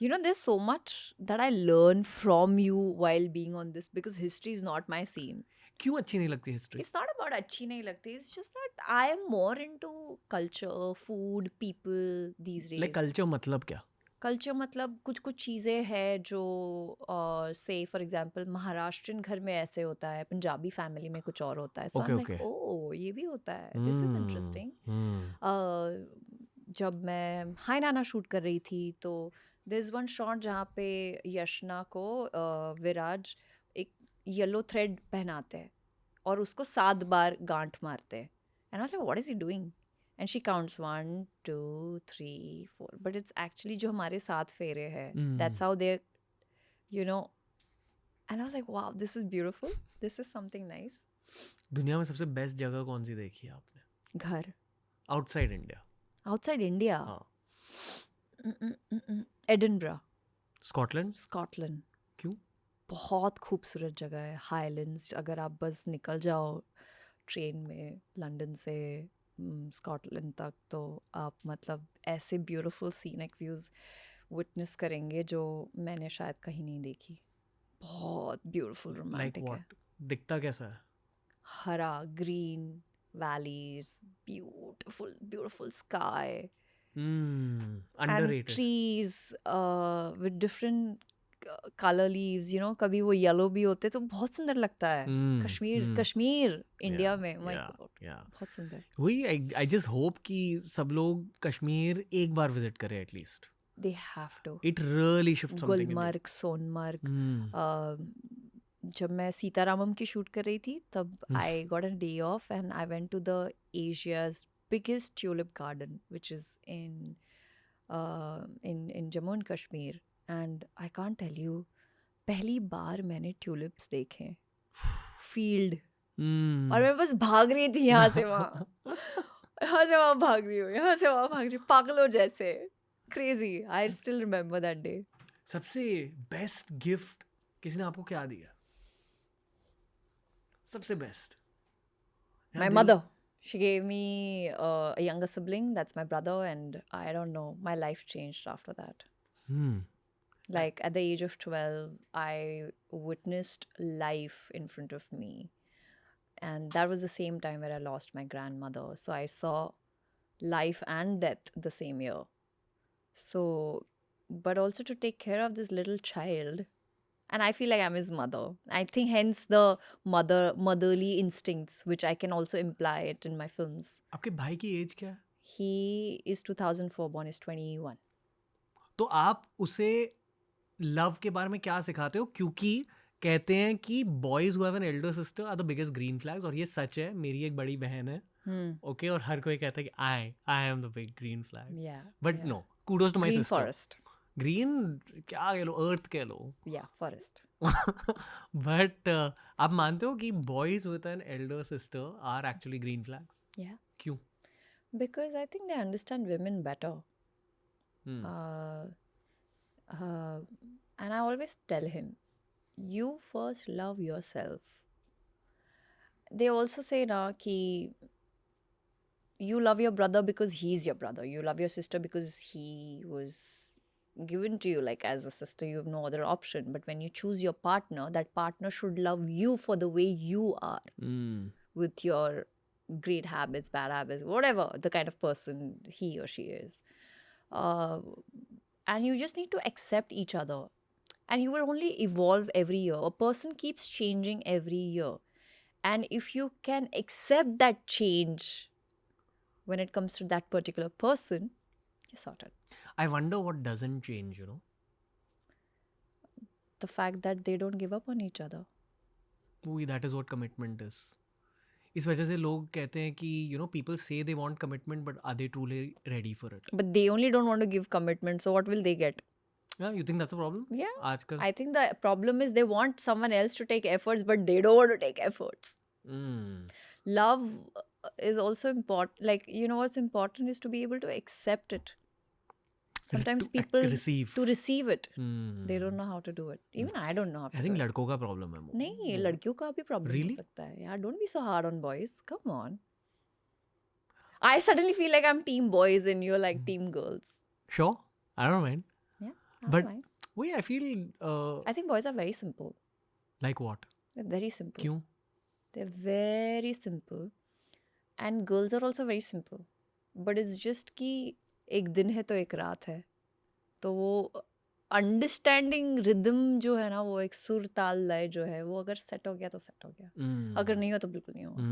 You know, there's so much that I learn from you while being on this, because history is not my scene. क्यों अच्छी नहीं लगती history? It's not about अच्छी नहीं लगती. It's just that I am more into culture, food, people these days. Like culture मतलब क्या? Culture मतलब कुछ चीज़ें हैं जो से फॉर एग्जांपल महाराष्ट्रियन घर में ऐसे होता है, पंजाबी फैमिली में कुछ और होता है. सो आई एम लाइक, ओह ये भी होता है, दिस इज इंटरेस्टिंग. जब मैं हाय नाना शूट कर रही थी तो There's one shot जहाँ पे यशना को विराज एक येलो थ्रेड पहनाते हैं और उसको 7 बार गांठ मारते हैं. And I was like, what is he doing? And she counts 1, 2, 3, 4. But it's actually जो हमारे 7 फेरे हैं. That's how they, you know. And I was like, wow, this is beautiful. This is something nice. दुनिया में सबसे best जगह कौन सी देखी है आपने? घर. Outside India. Outside India. हाँ. Edinburgh. स्कॉटलैंड. Scotland. क्यों? बहुत खूबसूरत जगह है. हाईलैंड्स. अगर आप बस निकल जाओ ट्रेन में लंदन से स्कॉटलैंड तक तो आप मतलब ऐसे ब्यूटीफुल सीनिक व्यूज़ विटनेस करेंगे जो मैंने शायद कहीं नहीं देखी. बहुत ब्यूटीफुल लाइक रोमांटिक है. व्हाट? दिखता कैसा है? हरा green valleys beautiful beautiful sky and underrated. trees with different color leaves, you know. कभी वो येलो भी होते तो बहुत सुंदर लगता है. कश्मीर इंडिया में my God, बहुत सुंदर. वही आई जस्ट होप कि सब लोग कश्मीर एक बार विजिट करें at least. They have to. It really shift something. Gulmarg, Sonmarg. जब मैं सीतारामम की शूट कर रही थी तब I got a day off and I went to the Asia's biggest tulip garden, which is in Jammu and Kashmir, and I can't tell you, पहली बार मैंने tulips देखे field. और मैं बस भाग रही थी यहाँ से वहाँ, यहाँ से वहाँ भाग रही हूँ, यहाँ से वहाँ भाग रही हूँ, पागलों जैसे. Crazy. I still remember that day. सबसे बेस्ट गिफ्ट किसी ने आपको क्या दिया? सबसे best. My mother. She gave me a younger sibling. That's my brother, and I don't know. My life changed after that. Like at the age of 12, I witnessed life in front of me, and that was the same time where I lost my grandmother. So I saw life and death the same year. So, but also to take care of this little child. And I feel like I'm his mother. I think hence the motherly instincts, which I can also imply it in my films. आपके भाई की as क्या है? He is 2004 born, is 21. तो आप उसे love के बारे में क्या सिखाते हो? क्योंकि कहते हैं कि boys who have an elder sister are the biggest green flags, और ये सच है. मेरी एक बड़ी बहन है, ओके, और हर कोई कहता है कि I am the big green flag. Yeah. But no, kudos to my Green sister. forest. Green क्या कह लो, अर्थ कह लो. Yeah, forest. बट आप मानते हो कि boys with an elder sister are actually green flags? Yeah. क्यों? Because I think they understand women better. And I always tell him, you first love yourself. They also say na ki you love your brother because he's your brother. You love your sister because he was given to you like as a sister. You have no other option. But when you choose your partner, that partner should love you for the way you are, with your great habits, bad habits, whatever the kind of person he or she is. And you just need to accept each other. And you will only evolve every year. A person keeps changing every year. And if you can accept that change when it comes to that particular person, you're sorted. I wonder what doesn't change, you know? The fact that they don't give up on each other. That is what commitment is. इस वजह से लोग कहते हैं कि you know, people say they want commitment, but are they truly ready for it? But they only don't want to give commitment, so what will they get? Yeah, you think that's a problem? Yeah. आजकल. I think the problem is they want someone else to take efforts, but they don't want to take efforts. Love is also important. Like, you know what's important is to be able to accept it. Sometimes people to receive it. They don't know how to do it. Even I don't know how to I think do it. लड़कों का problem है. नहीं, लड़कियों का भी problem Really? हो सकता है. Yeah, don't be so hard on boys. Come on. I suddenly feel like I'm team boys and you're like team girls. Sure, I don't mind. Yeah, I But don't mind. wait, I feel I think boys are very simple. like what? They're very simple. क्यों? They're very simple. And girls are also very simple. But it's just कि एक दिन है तो एक रात है. तो वो अंडरस्टैंडिंग रिदम जो है ना, वो एक सुर ताल लय जो है, वो अगर सेट हो गया तो सेट हो गया. अगर नहीं हो तो बिल्कुल नहीं होगा.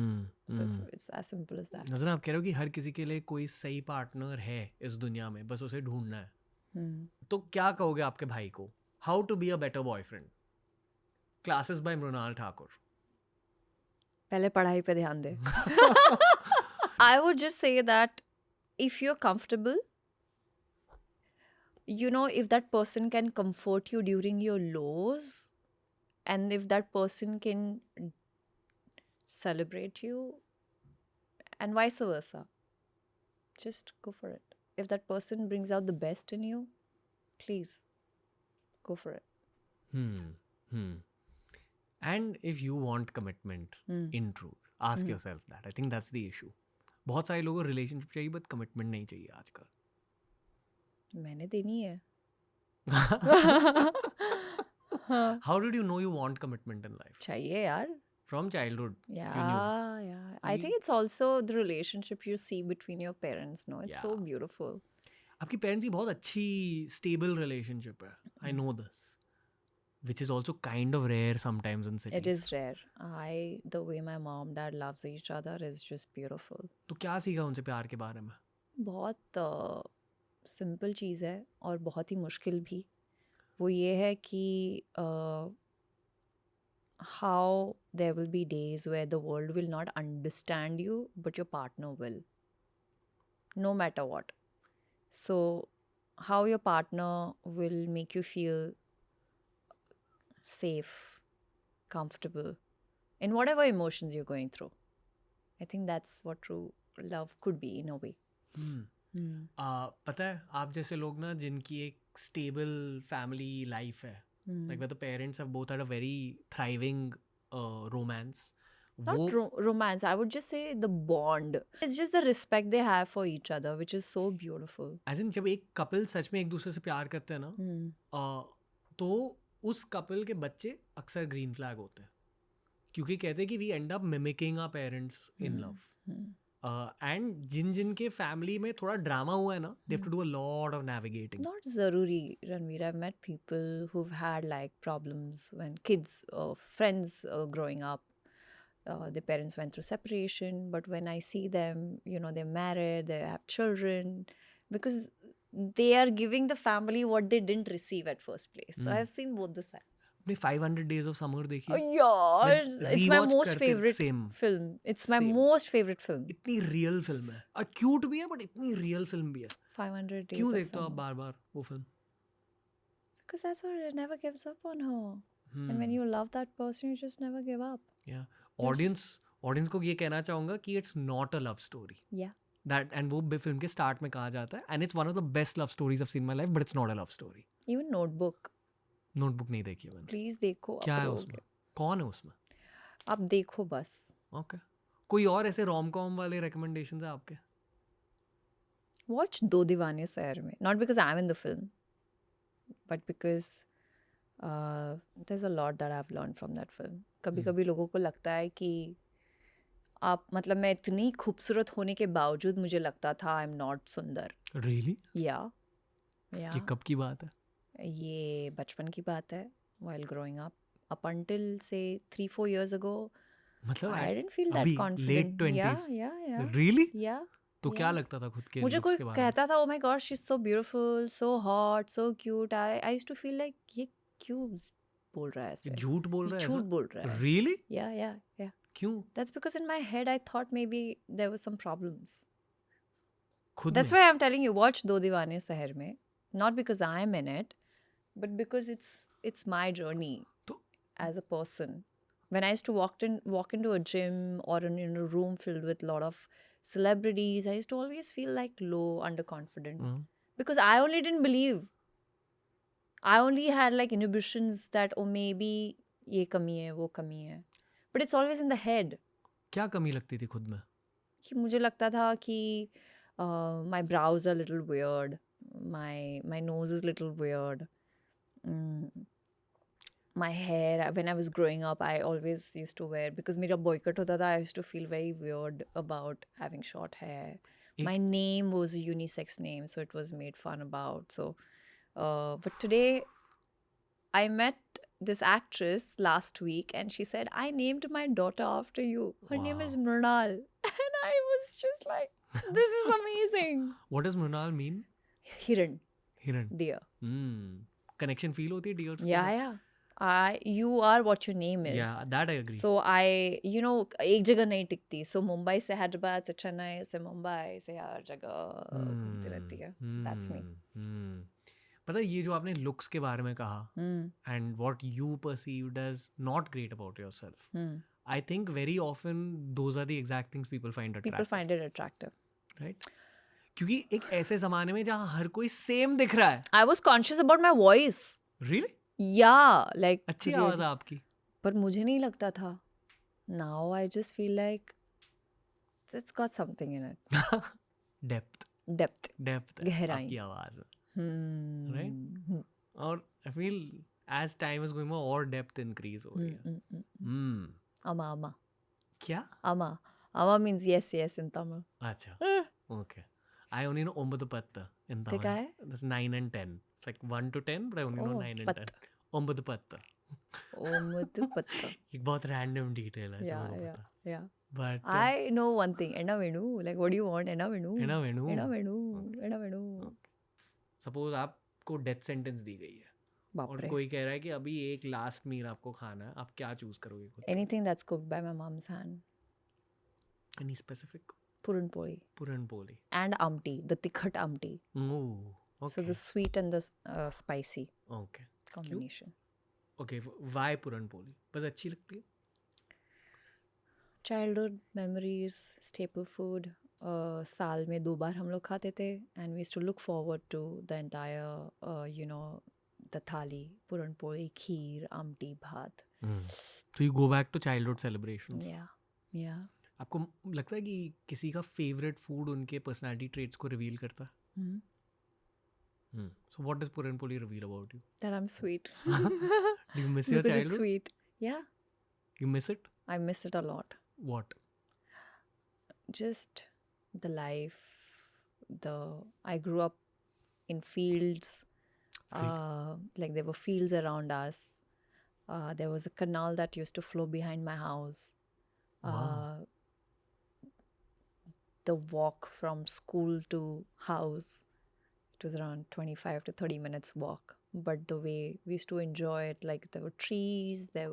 So it's as simple as that. नज़र आप कह रहे हो कि हर किसी के लिए कोई सही पार्टनर है इस दुनिया में, बस उसे ढूंढना है. तो क्या कहोगे आपके भाई को? How to be a better boyfriend? Classes by Mrinal Thakur. पहले पढ़ाई पे ध्यान दे. I would just say that if you're comfortable, you know, if that person can comfort you during your lows, and if that person can celebrate you, and vice versa, just go for it. If that person brings out the best in you, please go for it. And if you want commitment, in truth, ask yourself that. I think that's the issue. बहुत सारे लोगों को relationship चाहिए but commitment नहीं चाहिए आजकल. मैंने देनी है. How did you know you want commitment in life? चाहिए यार. From childhood, you knew. Yeah. I think it's also the relationship you see between your parents. No, it's so Yeah. beautiful. आपकी parents की बहुत अच्छी stable relationship है. I know this. Which is also kind of rare sometimes in cities. It is rare. The way my mom, dad loves each other is just beautiful. तो क्या सीखा उनसे प्यार के बारे में? बहुत सिंपल चीज़ है और बहुत ही मुश्किल भी. वो ये है कि how there will be days where the world will not understand you, but your partner will. No matter what. So, how your partner will make you feel safe, comfortable in whatever emotions you're going through. I think that's what true love could be in a way. पता है आप जैसे लोग ना जिनकी एक stable family life है, like where the parents have both had a very thriving romance. Not romance, I would just say the bond. It's just the respect they have for each other, which is so beautiful. As in जब एक couple सच में एक दूसरे से प्यार करते हैं ना, तो उस कपल के बच्चे अक्सर ग्रीन फ्लैग होते हैं क्योंकि कहते हैं कि we end up mimicking our parents in love. And जिन के फैमिली में थोड़ा ड्रामा हुआ है ना, they have to do a lot of navigating. Not zaruri, Ranveer. I've met people who've had like problems when kids, friends growing up. Their parents went through separation, but when I see them, you know, they're married, they have children, because they are giving the family what they didn't receive at first place. So I've seen both the sides. अपने 500 Days of Summer देखिए. Oh yeah, it's my rewatch most करते favorite same. film. It's my Same. most favorite film. इतनी real film है, cute भी है but इतनी real film भी है. 500 Days क्यों of देखते हो आप Summer. बार बार वो film? Because that's what it never gives up on her. And when you love that person, you just never give up. Audience को ये कहना चाहूंगा कि it's not a love story. Yeah. That and वो film के start में कहा जाता है and it's one of the best love stories of seen my life, but it's not a love story. Even Notebook. Notebook नहीं देखी मैंने. Please देखो. क्या आप है रोगे. उसमें? कौन है उसमें? आप देखो बस. ओके. कोई और ऐसे रोम कॉम वाले रिकमेंडेशंस है आपके? Watch दो दीवाने शहर में. Not because I'm in the film, but because there's a lot that I've learned from that film. कभी-कभी लोगों को लगता है कि आप मतलब मैं इतनी खूबसूरत होने के बावजूद मुझे लगता था आई एम नॉट सुंदर. रियली? या ये कब की बात है? ये बचपन की बात है. while growing up until say 3-4 years ago, मतलब I didn't feel that अभी confident. late 20s? Yeah. Really? Yeah. तो क्या लगता था खुद के मुझे looks कोई के बारे में? कहता था oh my gosh she's so beautiful, so hot, so cute. I used to feel like ये क्यों बोल रहा है ऐसे? ये झूठ बोल रहा है झूठ बोल रहा है. रियली? Yeah. क्यों? That's because in my head I thought maybe there were some problems. खुद That's में? why I'm telling you, watch दो दीवाने शहर में. Not because I'm in it, but because it's my journey तो as a person. When I used to walk into a gym or in a room filled with a lot of celebrities, I used to always feel like low, underconfident. Because I only didn't believe. I only had like inhibitions that oh maybe ये कमी है, वो कमी है. But it's always in the head. क्या कमी लगती थी खुद में? कि मुझे लगता था कि my brows are a little weird, my nose is a little weird. My hair, when I was growing up, I always used to wear, because मेरा boycott होता था, I used to feel very weird about having short hair. My name was a unisex name, so it was made fun about. So, but today, I met this actress last week, and she said, I named my daughter after you. Her name is Mrunal. And I was just like, this is amazing. What does Mrunal mean? Hiran. हिरन deer. Connection feel होती है dears के Yeah, साथ? yeah. You are what your name is. Yeah, that I agree. So एक जगह नहीं टिकती. So Mumbai से हैदराबाद से चेन्नई से मुंबई से हर जगह घूमती रहती है. So that's me. पता है ये जो आपने लुक्स के बारे में कहा Hmm. And what you perceived as not great about yourself, Hmm. I think very often those are the exact things people find People attractive, find it attractive. Right? क्योंकि एक ऐसे जमाने में जहाँ हर कोई सेम दिख रहा है. I was conscious about my voice. Really? Yeah, like अच्छी really. आवाज है आपकी. पर मुझे नहीं लगता था. Now I just feel like it's got something in it. Depth Depth. Depth गहराई. आपकी आवाज में, Hmm. Right? और I feel as time is going और डेप्थ इंक्रीज हो रही है. Ama. क्या? Ama. Ama means yes, yes in Tamil. अच्छा, okay. I only know Ombudupattu in Tamil. Tekka hai? That's 9 and 10. It's like 1 to 10, but I only know Oh, 9 and patta. 10. Ombudupattu. Omudupattu. एक बहुत random detail है जो Yeah, मेरे को yeah, पता. yeah. But I know one thing. Enna Venu. Like, what do you want? Enna Venu. Enna Venu. Enna Venu. Enna Venu. suppose आपको death sentence दी गई है बाप और रे. कोई कह रहा है कि अभी एक लास्ट मील आपको खाना है, आप क्या चूज करोगे खुद? Anything that's cooked by my mom's hand. Any specific? Puran poli. Puran poli. And amti. The tikhat amti. Oh, okay. So the sweet and the spicy Okay. combination. Okay, why puran poli? बस अच्छी लगती है? Childhood memories, staple food. साल में 2 बार हम लोग खाते थे. And we used to look forward to the entire, the thali. Puran poli, kheer, amti, bhat. So you go back to childhood celebrations. Yeah. Yeah. आपको लगता है कि किसी का फेवरेट फूड उनके पर्सनालिटी ट्रेट्स को रिवील करता है? Hmm. So what does Puran Poli reveal about you? That I'm sweet. Do you miss your Because it's childhood? sweet. Yeah. You miss it? I miss it a lot. What? Just the life. I grew up in fields. Like there were fields around us. There was a canal that used to flow behind my house. Wow. The walk from school to house, it was around 25 to 30 minutes walk. But the way we used to enjoy it, like there were trees, there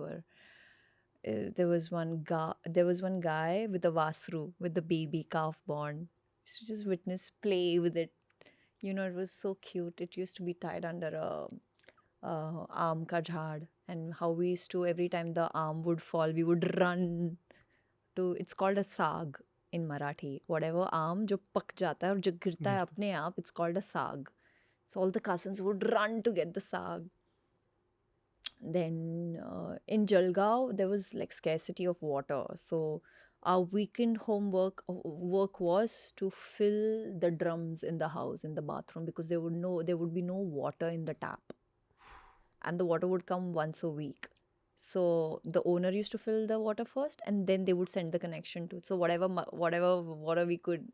was one guy with a vasru, with the baby calf born. Used to just witness, play with it. It was so cute. It used to be tied under a aam ka jhaad, and how we used to, every time the aam would fall, we would run to, it's called a saag in Marathi. Whatever aam jo pak jata hai aur jo girta hai apne aap, it's called a saag. So all the cousins would run to get the saag. Then in Jalgaon, there was like scarcity of water. So our weekend homework work was to fill the drums in the house, in the bathroom, because there would be no water in the tap. And the water would come once a week. So the owner used to fill the water first, and then they would send the connection to. So whatever water we could,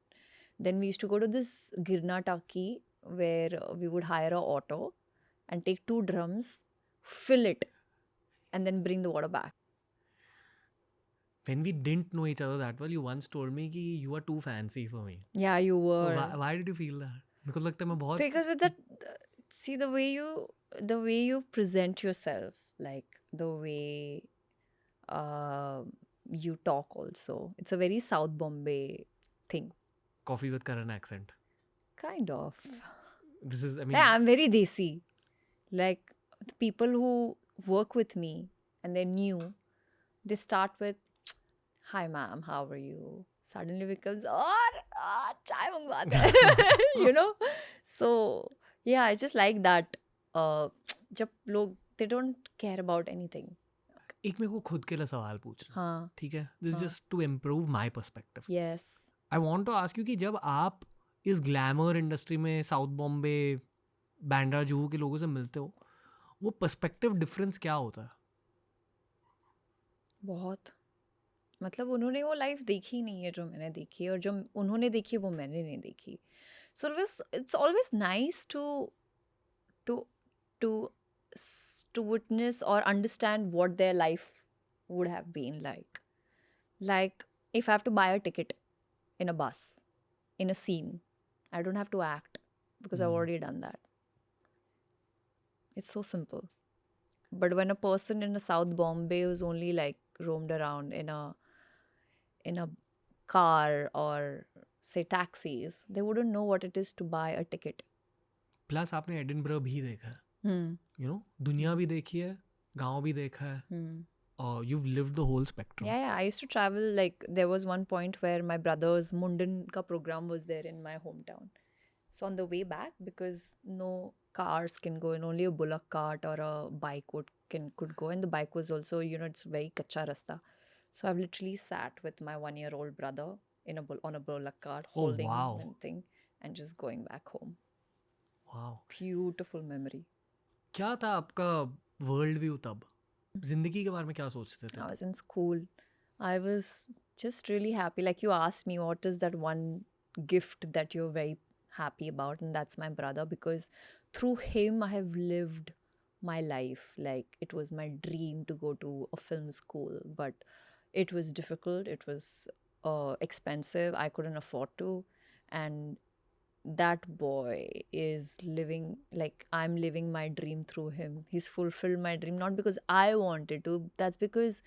then we used to go to this Girna Taki, where we would hire a auto and take 2 drums, fill it, and then bring the water back. When we didn't know each other that well, you once told me कि you are too fancy for me. Yeah, you were. Why did you feel that? Because लगता है मैं बहुत Because with that, see the way you present yourself, like the way you talk also. It's a very South Bombay thing. coffee with Karan accent. Kind of. This is, I mean, Yeah, I'm very desi. Like the people who work with me and they're new, they start with, "Hi ma'am, how are you?" Suddenly becomes, chai mangwate hai." So yeah, I just like that. जब लोग, they don't care about anything. एक मेरे को खुद के लिए सवाल पूछना, हाँ. ठीक है? This is just to improve my perspective. Yes. I want to ask you कि जब आप इस ग्लैमर इंडस्ट्री में साउथ बॉम्बे, बैंड्रा, जुहू के लोगों से मिलते हो, वो पर्सपेक्टिव डिफरेंस क्या होता है? बहुत. मतलब उन्होंने वो लाइफ देखी नहीं है जो मैंने देखी है, और जो उन्होंने देखी है वो मैंने नहीं देखी. So it's always nice to witness or understand what their life would have been like. Like if I have to buy a ticket in a bus, in a scene, I don't have to act because I've already done that. It's so simple. But when a person in a South Bombay who's only like roamed around in a car or say taxis, they wouldn't know what it is to buy a ticket. Plus आपने Edinburgh भी देखा है, Hmm. You know, दुनिया भी देखी है, गांव भी देखा है, Hmm. और you've lived the whole spectrum. Yeah, I used to travel. Like there was one point where my brother's Mundan ka program was there in my hometown. So on the way back, because no cars can go in, only a bullock cart or a bike could go, and the bike was also, you know, it's very kacha rasta. So I've literally sat with my 1-year-old brother on a bullock cart, Oh, holding wow. one thing, and just going back home. Wow. Beautiful memory. क्या था आपका world view तब? जिंदगी के बारे में क्या सोचते थे? I was in school. I was just really happy. Like you asked me, what is that one gift that you're very happy about? And that's my brother, because through him, I have lived my life. Like it was my dream to go to a film school, but it was difficult. It was expensive. I couldn't afford to. And that boy is living, like I'm living my dream through him. He's fulfilled my dream, not because I wanted to, that's because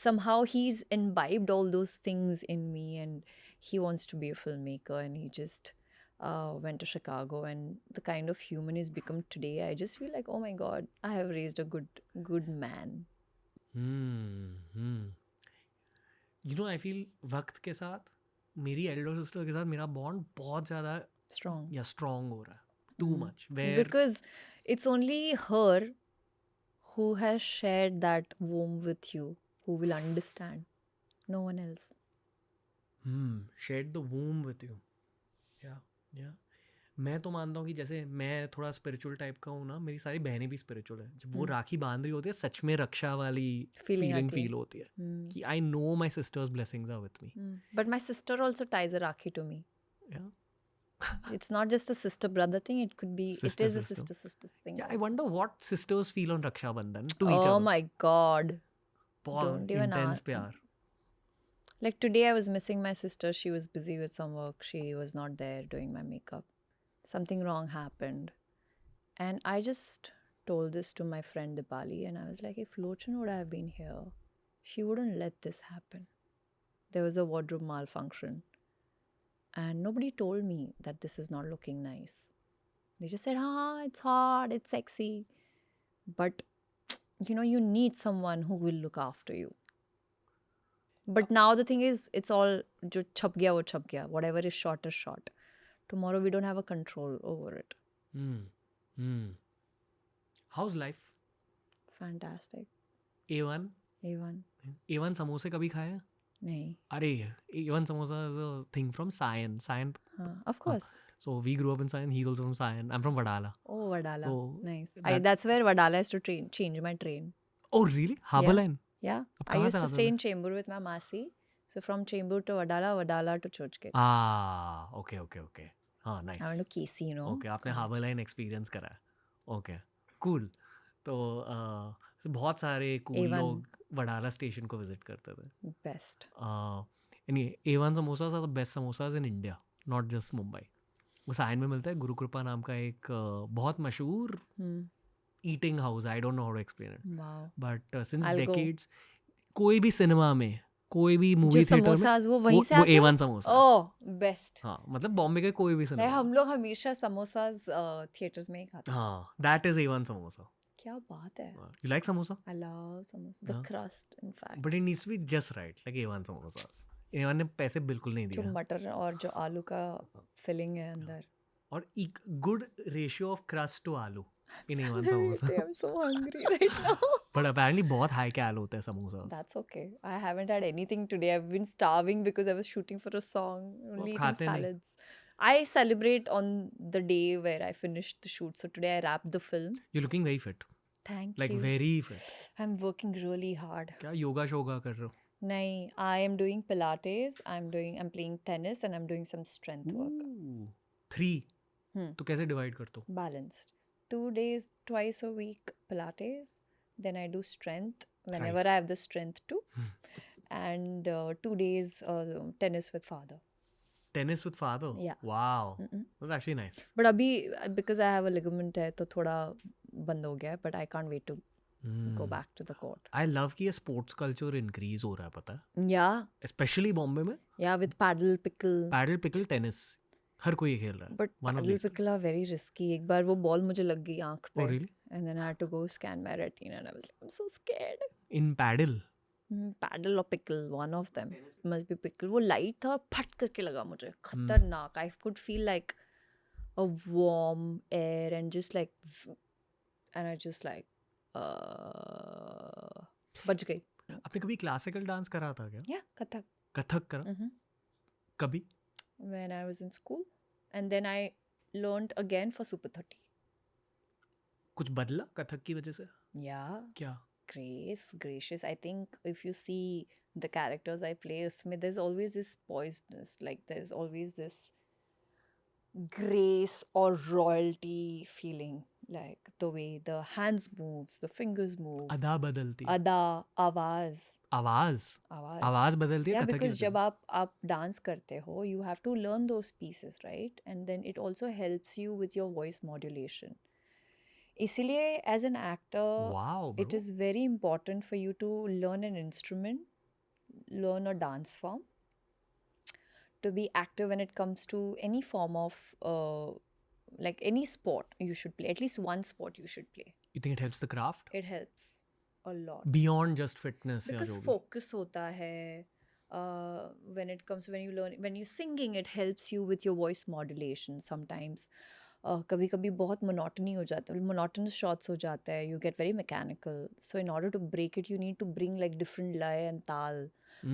somehow he's imbibed all those things in me, and he wants to be a filmmaker, and he just went to Chicago, and the kind of human he's become today, I just feel like, oh my god, I have raised a good man. You know, I feel वक्त के साथ मेरी Elder sister के साथ मेरा bond बहुत ज़्यादा Strong. या स्ट्रॉन्ग हो रहा है, too much, where Because it's only her who has shared that womb with you, who will understand. No one else. shared the womb with you. Yeah. मैं तो मानता हूँ कि जैसे मैं थोड़ा स्पिरिचुअल टाइप का हूँ ना, मेरी सारी बहनें भी स्पिरिचुअल है. जब वो राखी बांध रही होती है, सच में रक्षा वाली Feeling फीलिंग आती है. फील होती है कि I know my sister's blessings are with me. But my sister also ties a Rakhi to me. Yeah. It's not just a sister brother thing, it could be, Sister, it is a sister. sister thing. Yeah, I wonder what sisters feel on Raksha Bandhan to each Oh other. my god. बहुत Don't even intense ask. प्यार. Like today I was missing my sister. She was busy with some work. She was not there doing my makeup. Something wrong happened. And I just told this to my friend Dipali, and I was like, if Lochan would have been here, she wouldn't let this happen. There was a wardrobe malfunction. And nobody told me that this is not looking nice. They just said, it's hot, it's sexy. But, you know, you need someone who will look after you. But now the thing is, it's all, jo chap gaya, wo chap gaya. Whatever is short is short. Tomorrow we don't have a control over it. How's life? Fantastic. A1? A1. A1 समोसे कभी खाए हैं? नहीं. अरे A1 samosa is a thing from Sion. Of course. So we grew up in Sion. He's also from Sion. I'm from Vadala. Oh, Vadala. So nice. that- That's where Vadala is to change my train. Oh really? Harbour Yeah. line? Yeah. अब I कहाँ used से to आते stay थे? in Chembur with my Masi. So from Chembur to Vadala, Vadala to Churchgate. Okay. हाँ, nice. I went to KC, you know. Okay, आपने harbour line experience करा है. Okay, cool. तो बहुत सारे कूल A1. लोग वडाला स्टेशन को विजिट करते थे. Best. Anyway, A1 samosas are the best samosas in India, not just Mumbai. वो साइन में मिलता है. गुरु कृपा नाम का एक बहुत मशहूर eating house. I don't know how to explain it, Wow. But since I'll go. Decades कोई भी सिनेमा में, कोई भी जो मूवी थिएटर में समोसाज वो वहीं से आते हैं? A1 समोसा. Oh, best. हाँ, मतलब बॉम्बे के कोई भी नहीं, सिनेमा. हम लोग हमेशा समोसाज थिएटर्स में ही खाते हैं. हाँ, that is A1 samosa. क्या बात है. You like samosa? I love samosa. The हाँ. crust, in fact. But it needs to be just right, like A1 samosas. A1 ने पैसे बिल्कुल नहीं जो दिया. मटर और जो आलू का फिलिंग है अंदर. और एक good ratio of crust to आलू in A1 samosa. I'm so hungry right now. But apparently बहुत high cal होते हैं samosas. That's okay. I haven't had anything today. I've been starving because I was shooting for a song, only eating खाते नहीं. salads. I celebrate on the day where I finished the shoot. So today I wrapped the film. You're looking very fit. Thank Like you. very fit. I'm working really hard. क्या योगा शोगा कर रहे हो? Nahi, I am doing Pilates. I'm playing tennis, and I'm doing some strength work. Ooh. 3. तो कैसे divide करते हो? Balanced. 2 days, twice a week Pilates. Then I do strength whenever Thrice. I have the strength to. And 2 days tennis with father. Tennis with father? Yeah. Wow. That's actually nice. But abhi, because I have a ligament hai, तो थोड़ा बंद हो गया है, but I can't wait to go back to the court. I love कि ये sports culture increase हो रहा है, पता है, Yeah, स्पेशली बॉम्बे में. with paddle pickle. Paddle pickle tennis हर कोई खेल रहा है. But One of paddle these. pickle are very risky. एक बार वो बॉल मुझे लग गई आँख पे. Oh, really? And then I had to go scan my retina and I was like, I'm so scared. In paddle. Paddle or pickle, one of them. Must be pickle. वो light था और फट करके लगा मुझे. खतरनाक. I could feel like a warm air and just like and I just like बच गई. आपने कभी क्लासिकल डांस करा था क्या? Yeah, कथक. कथक करा? कभी? When I was in school. And then I learned again for Super 30. कुछ बदला कथक की वजह से? Yeah. क्या? Gracious. I think if you see the characters I play, there's always this poisedness. Like there's always this grace or royalty feeling. Like the way the hands move, the fingers move. अदा बदलती. Ada, आवाज. आवाज बदलती है Yeah, Kathak की because वजह जब से. आप डांस करते हो, you have to learn those pieces, right? And then it also helps you with your voice modulation. इसीलिए as an actor, Wow, it bro. is very important for you to learn an instrument, learn a dance form, to be active when it comes to any form of like any sport you should play. At least one sport you should play. You think it helps the craft? It helps a lot. Beyond just fitness या Because जो भी. focus होता है. When it comes when you're singing, it helps you with your voice modulation sometimes. कभी कभी बहुत monotony हो जाता है, monotonous shots हो जाता है, you get very mechanical. So in order to break it, you need to bring like different lay and tal.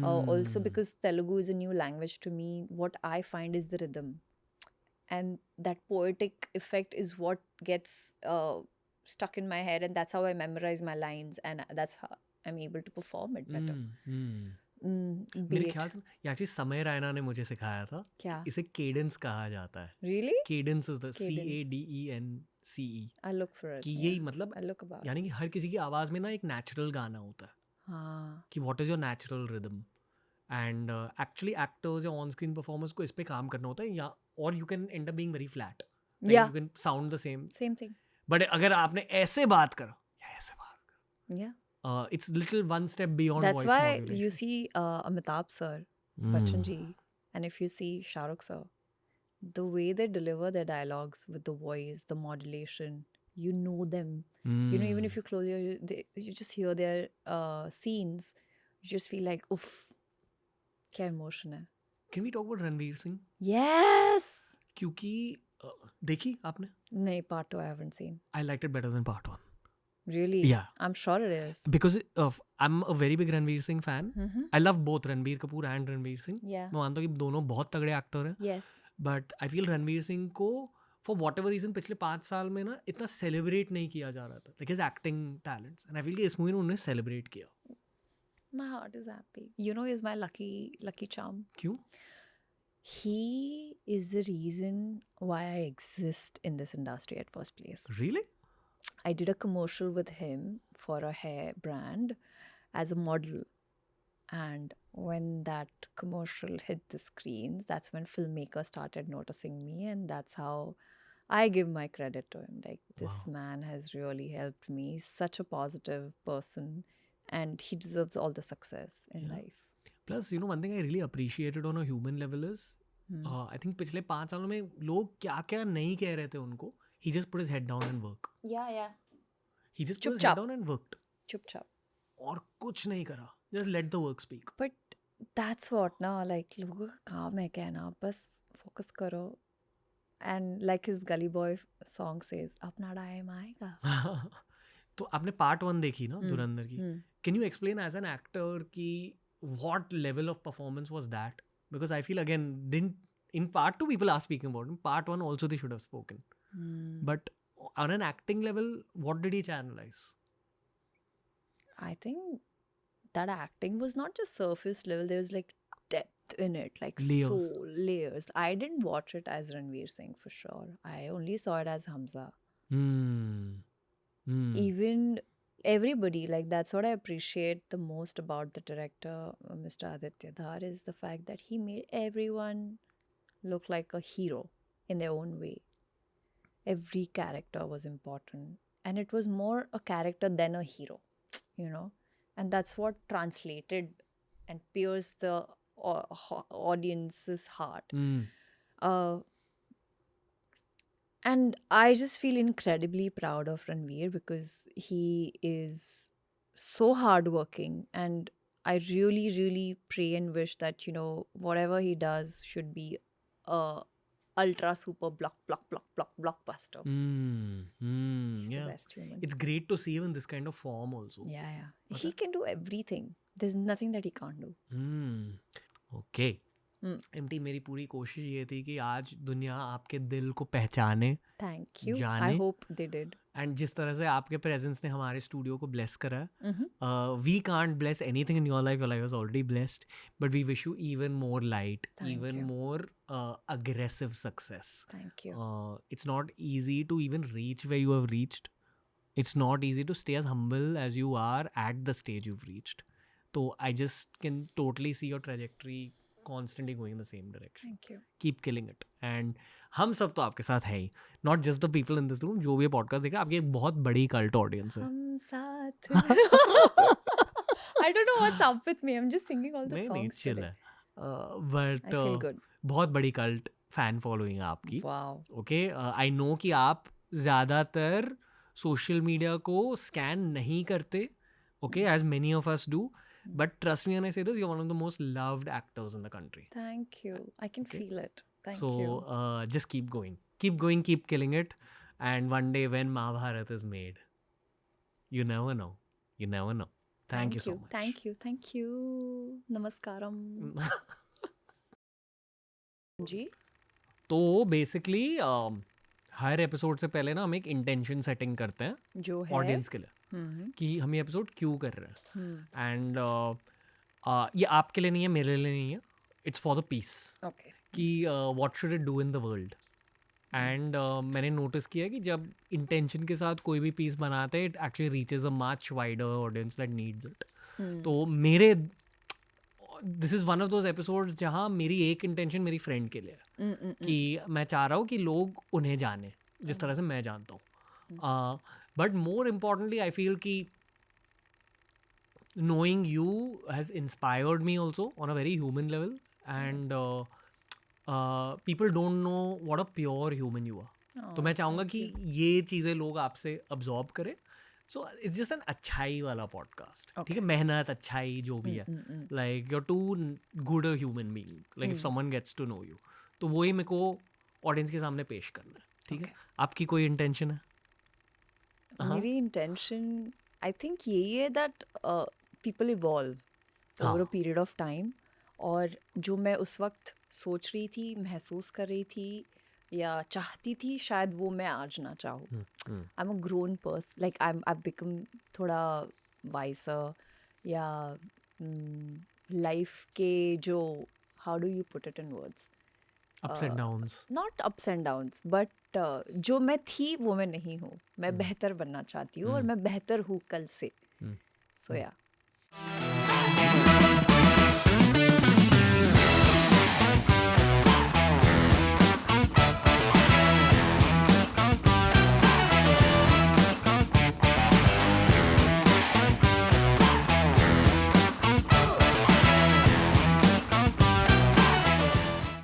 Also because Telugu is a new language to me, what I find is the rhythm. And that poetic effect is what gets stuck in my head, and that's how I memorize my lines, and that's how I'm able to perform it better. Be मेरे it- ख्याल से ये चीज समय रैना ने मुझे सिखाया था. क्या? इसे केडेंस कहा जाता है. Really? Cadence is the Cadence. CADENCE. I'll look for it. कि यही मतलब I'll look about it. यानी कि हर किसी की आवाज में ना एक नेचुरल गाना होता है हाँ. कि what is your natural rhythm. And actually actors या ऑन स्क्रीन परफॉर्मर्स को इस पे काम करना होता है, या और you can and up being very flat. Yeah. You can sound the same. Same thing. But अगर आपने ऐसे बात करो या ऐसे बात करो, Yeah. it's little one step beyond That's voice why modulation. you see Amitabh sir, Bachchan ji, and if you see Shah Rukh sir, the way they deliver their dialogues with the voice, the modulation, you know them. You know, even if you close you just hear their scenes, you just feel like, oof, kya emotion hai. Can we talk about Ranveer Singh? Yes! क्योंकि देखी आपने? No, part 2 I haven't seen. I liked it better than part 1. Really? Yeah. I'm sure it is. Because I'm a very big Ranveer Singh fan. I love both Ranbir Kapoor and Ranveer Singh. Yeah. मैं मानता हूँ कि दोनों बहुत तगड़े actor हैं. Yes. But I feel Ranveer Singh को for what ever reason पिछले 5 साल में ना इतना सेलिब्रेट नहीं किया जा रहा था, like his acting talents. And I feel कि इस मूवी में उन्होंने सेलिब्रेट किया. My heart is happy. You know, he's my lucky charm. क्यों? He is the reason why I exist in this industry at first place. Really? I did a commercial with him for a hair brand as a model. And when that commercial hit the screens, that's when filmmakers started noticing me. And that's how I give my credit to him. Like, this man has really helped me. He's such a positive person. And he deserves all the success in life. Plus, you know, one thing I really appreciated on a human level is, I think पिछले 5 सालों में लोग क्या क्या नहीं कह रहे थे उनको. He just put his head down and work. Yeah. He just put his head चुपचाप. down and worked. Chup-chap. और कुछ नहीं करा. Just let the work speak. But that's what ना, like, लोगों का काम है कहना, बस focus करो. And like his Gully Boy song says, अपना टाइम आएगा. तो आपने पार्ट 1 देखी ना धुरंधर की. Can you explain as an actor कि what level of performance was that? Because I feel again, in part 2 people are speaking about him. Part 1 also they should have spoken. But on an acting level, what did he channelize? I think that acting was not just surface level. There was like depth in it, like Layers. soul, layers. I didn't watch it as Ranveer Singh for sure. I only saw it as Hamza. Even everybody, like, that's what I appreciate the most about the director, Mr. Aditya Dhar, is the fact that he made everyone look like a hero in their own way. Every character was important. and it was more a character than a hero, you know, and that's what translated and pierced the audience's heart. Uh, and I just feel incredibly proud of Ranveer because he is so hardworking, and I really, really pray and wish that, you know, whatever he does should be a ultra super blockbuster. He's the Yeah, best human. it's great to see him in this kind of form also. Yeah. He can do everything. There's nothing that he can't do. Okay MT, मेरी पूरी कोशिश ये थी कि आज दुनिया आपके दिल को पहचाने, Thank you. I जाने, hope they did. एंड जिस तरह से आपके प्रेजेंस ने हमारे स्टूडियो को ब्लेस करा है, we can't bless anything in your life is already blessed, but we wish you even more light, Thank even you. More aggressive success. Thank you. It's not easy to even reach where you have reached. It's not easy to stay as humble as you are at the stage you've reached. So I just can totally see your trajectory constantly going in the same direction. Thank you. Keep killing it. And हम सब तो आपके साथ है ही, not just the people in this room, जो भी podcast देख रहे हैं, आपकी एक बहुत बड़ी कल्ट ऑडियंस है. हम साथ. I don't know what's up with me. I'm just singing all the नहीं songs chill today. है, but I feel good. बहुत बड़ी कल्ट फैन फॉलोइंग है आपकी. Wow. ओके, आई नो कि आप ज़्यादातर सोशल मीडिया को स्कैन नहीं करते, okay, as many of us do, but trust me when I say this, you are one of the most loved actors in the country. Thank you. I can feel it. Thank So you. just keep going, keep killing it, and one day when Mahabharat is made, you never know. Thank you so much. Thank you. Namaskaram. जी. तो basically हर episode से पहले ना हम एक intention setting करते हैं जो है ऑडियंस के लिए, कि हम ये एपिसोड क्यों कर रहे हैं. एंड ये आपके लिए नहीं है, मेरे लिए नहीं है, it's for the peace. Okay. कि what should it do in the world. And मैंने नोटिस किया कि जब इंटेंशन के साथ कोई भी पीस बनाते हैं, it actually reaches a much wider audience that needs it. तो मेरे this is one of those episodes जहाँ मेरी एक इंटेंशन मेरी फ्रेंड के लिए है, कि मैं चाह रहा हूँ कि लोग उन्हें जाने जिस तरह से मैं जानता हूँ. But more importantly I feel कि knowing you has inspired me also on a very human level, and people don't know what a pure human you are. तो मैं चाहूँगा कि ये चीज़ें लोग आपसे absorb करें. So it's just an अच्छाई वाला podcast. ठीक है, मेहनत, अच्छाई जो भी है, like you're too good a human being, like if someone gets to know you, तो वही मेरे को ऑडियंस के सामने पेश करना है. ठीक है, आपकी कोई इंटेंशन है? मेरी इंटेंशन आई थिंक यही है that people evolve over a period of time, और जो मैं उस वक्त सोच रही थी, महसूस कर रही थी या चाहती थी, शायद वो मैं आज ना चाहूँ. I am a grown person, like I become थोड़ा वाइसर, या लाइफ के जो, how do you put it in words, Ups and downs. Not ups and downs, but जो मैं थी वो मैं नहीं हूँ. मैं बेहतर बनना चाहती हूँ, और मैं बेहतर हूँ कल से. सो या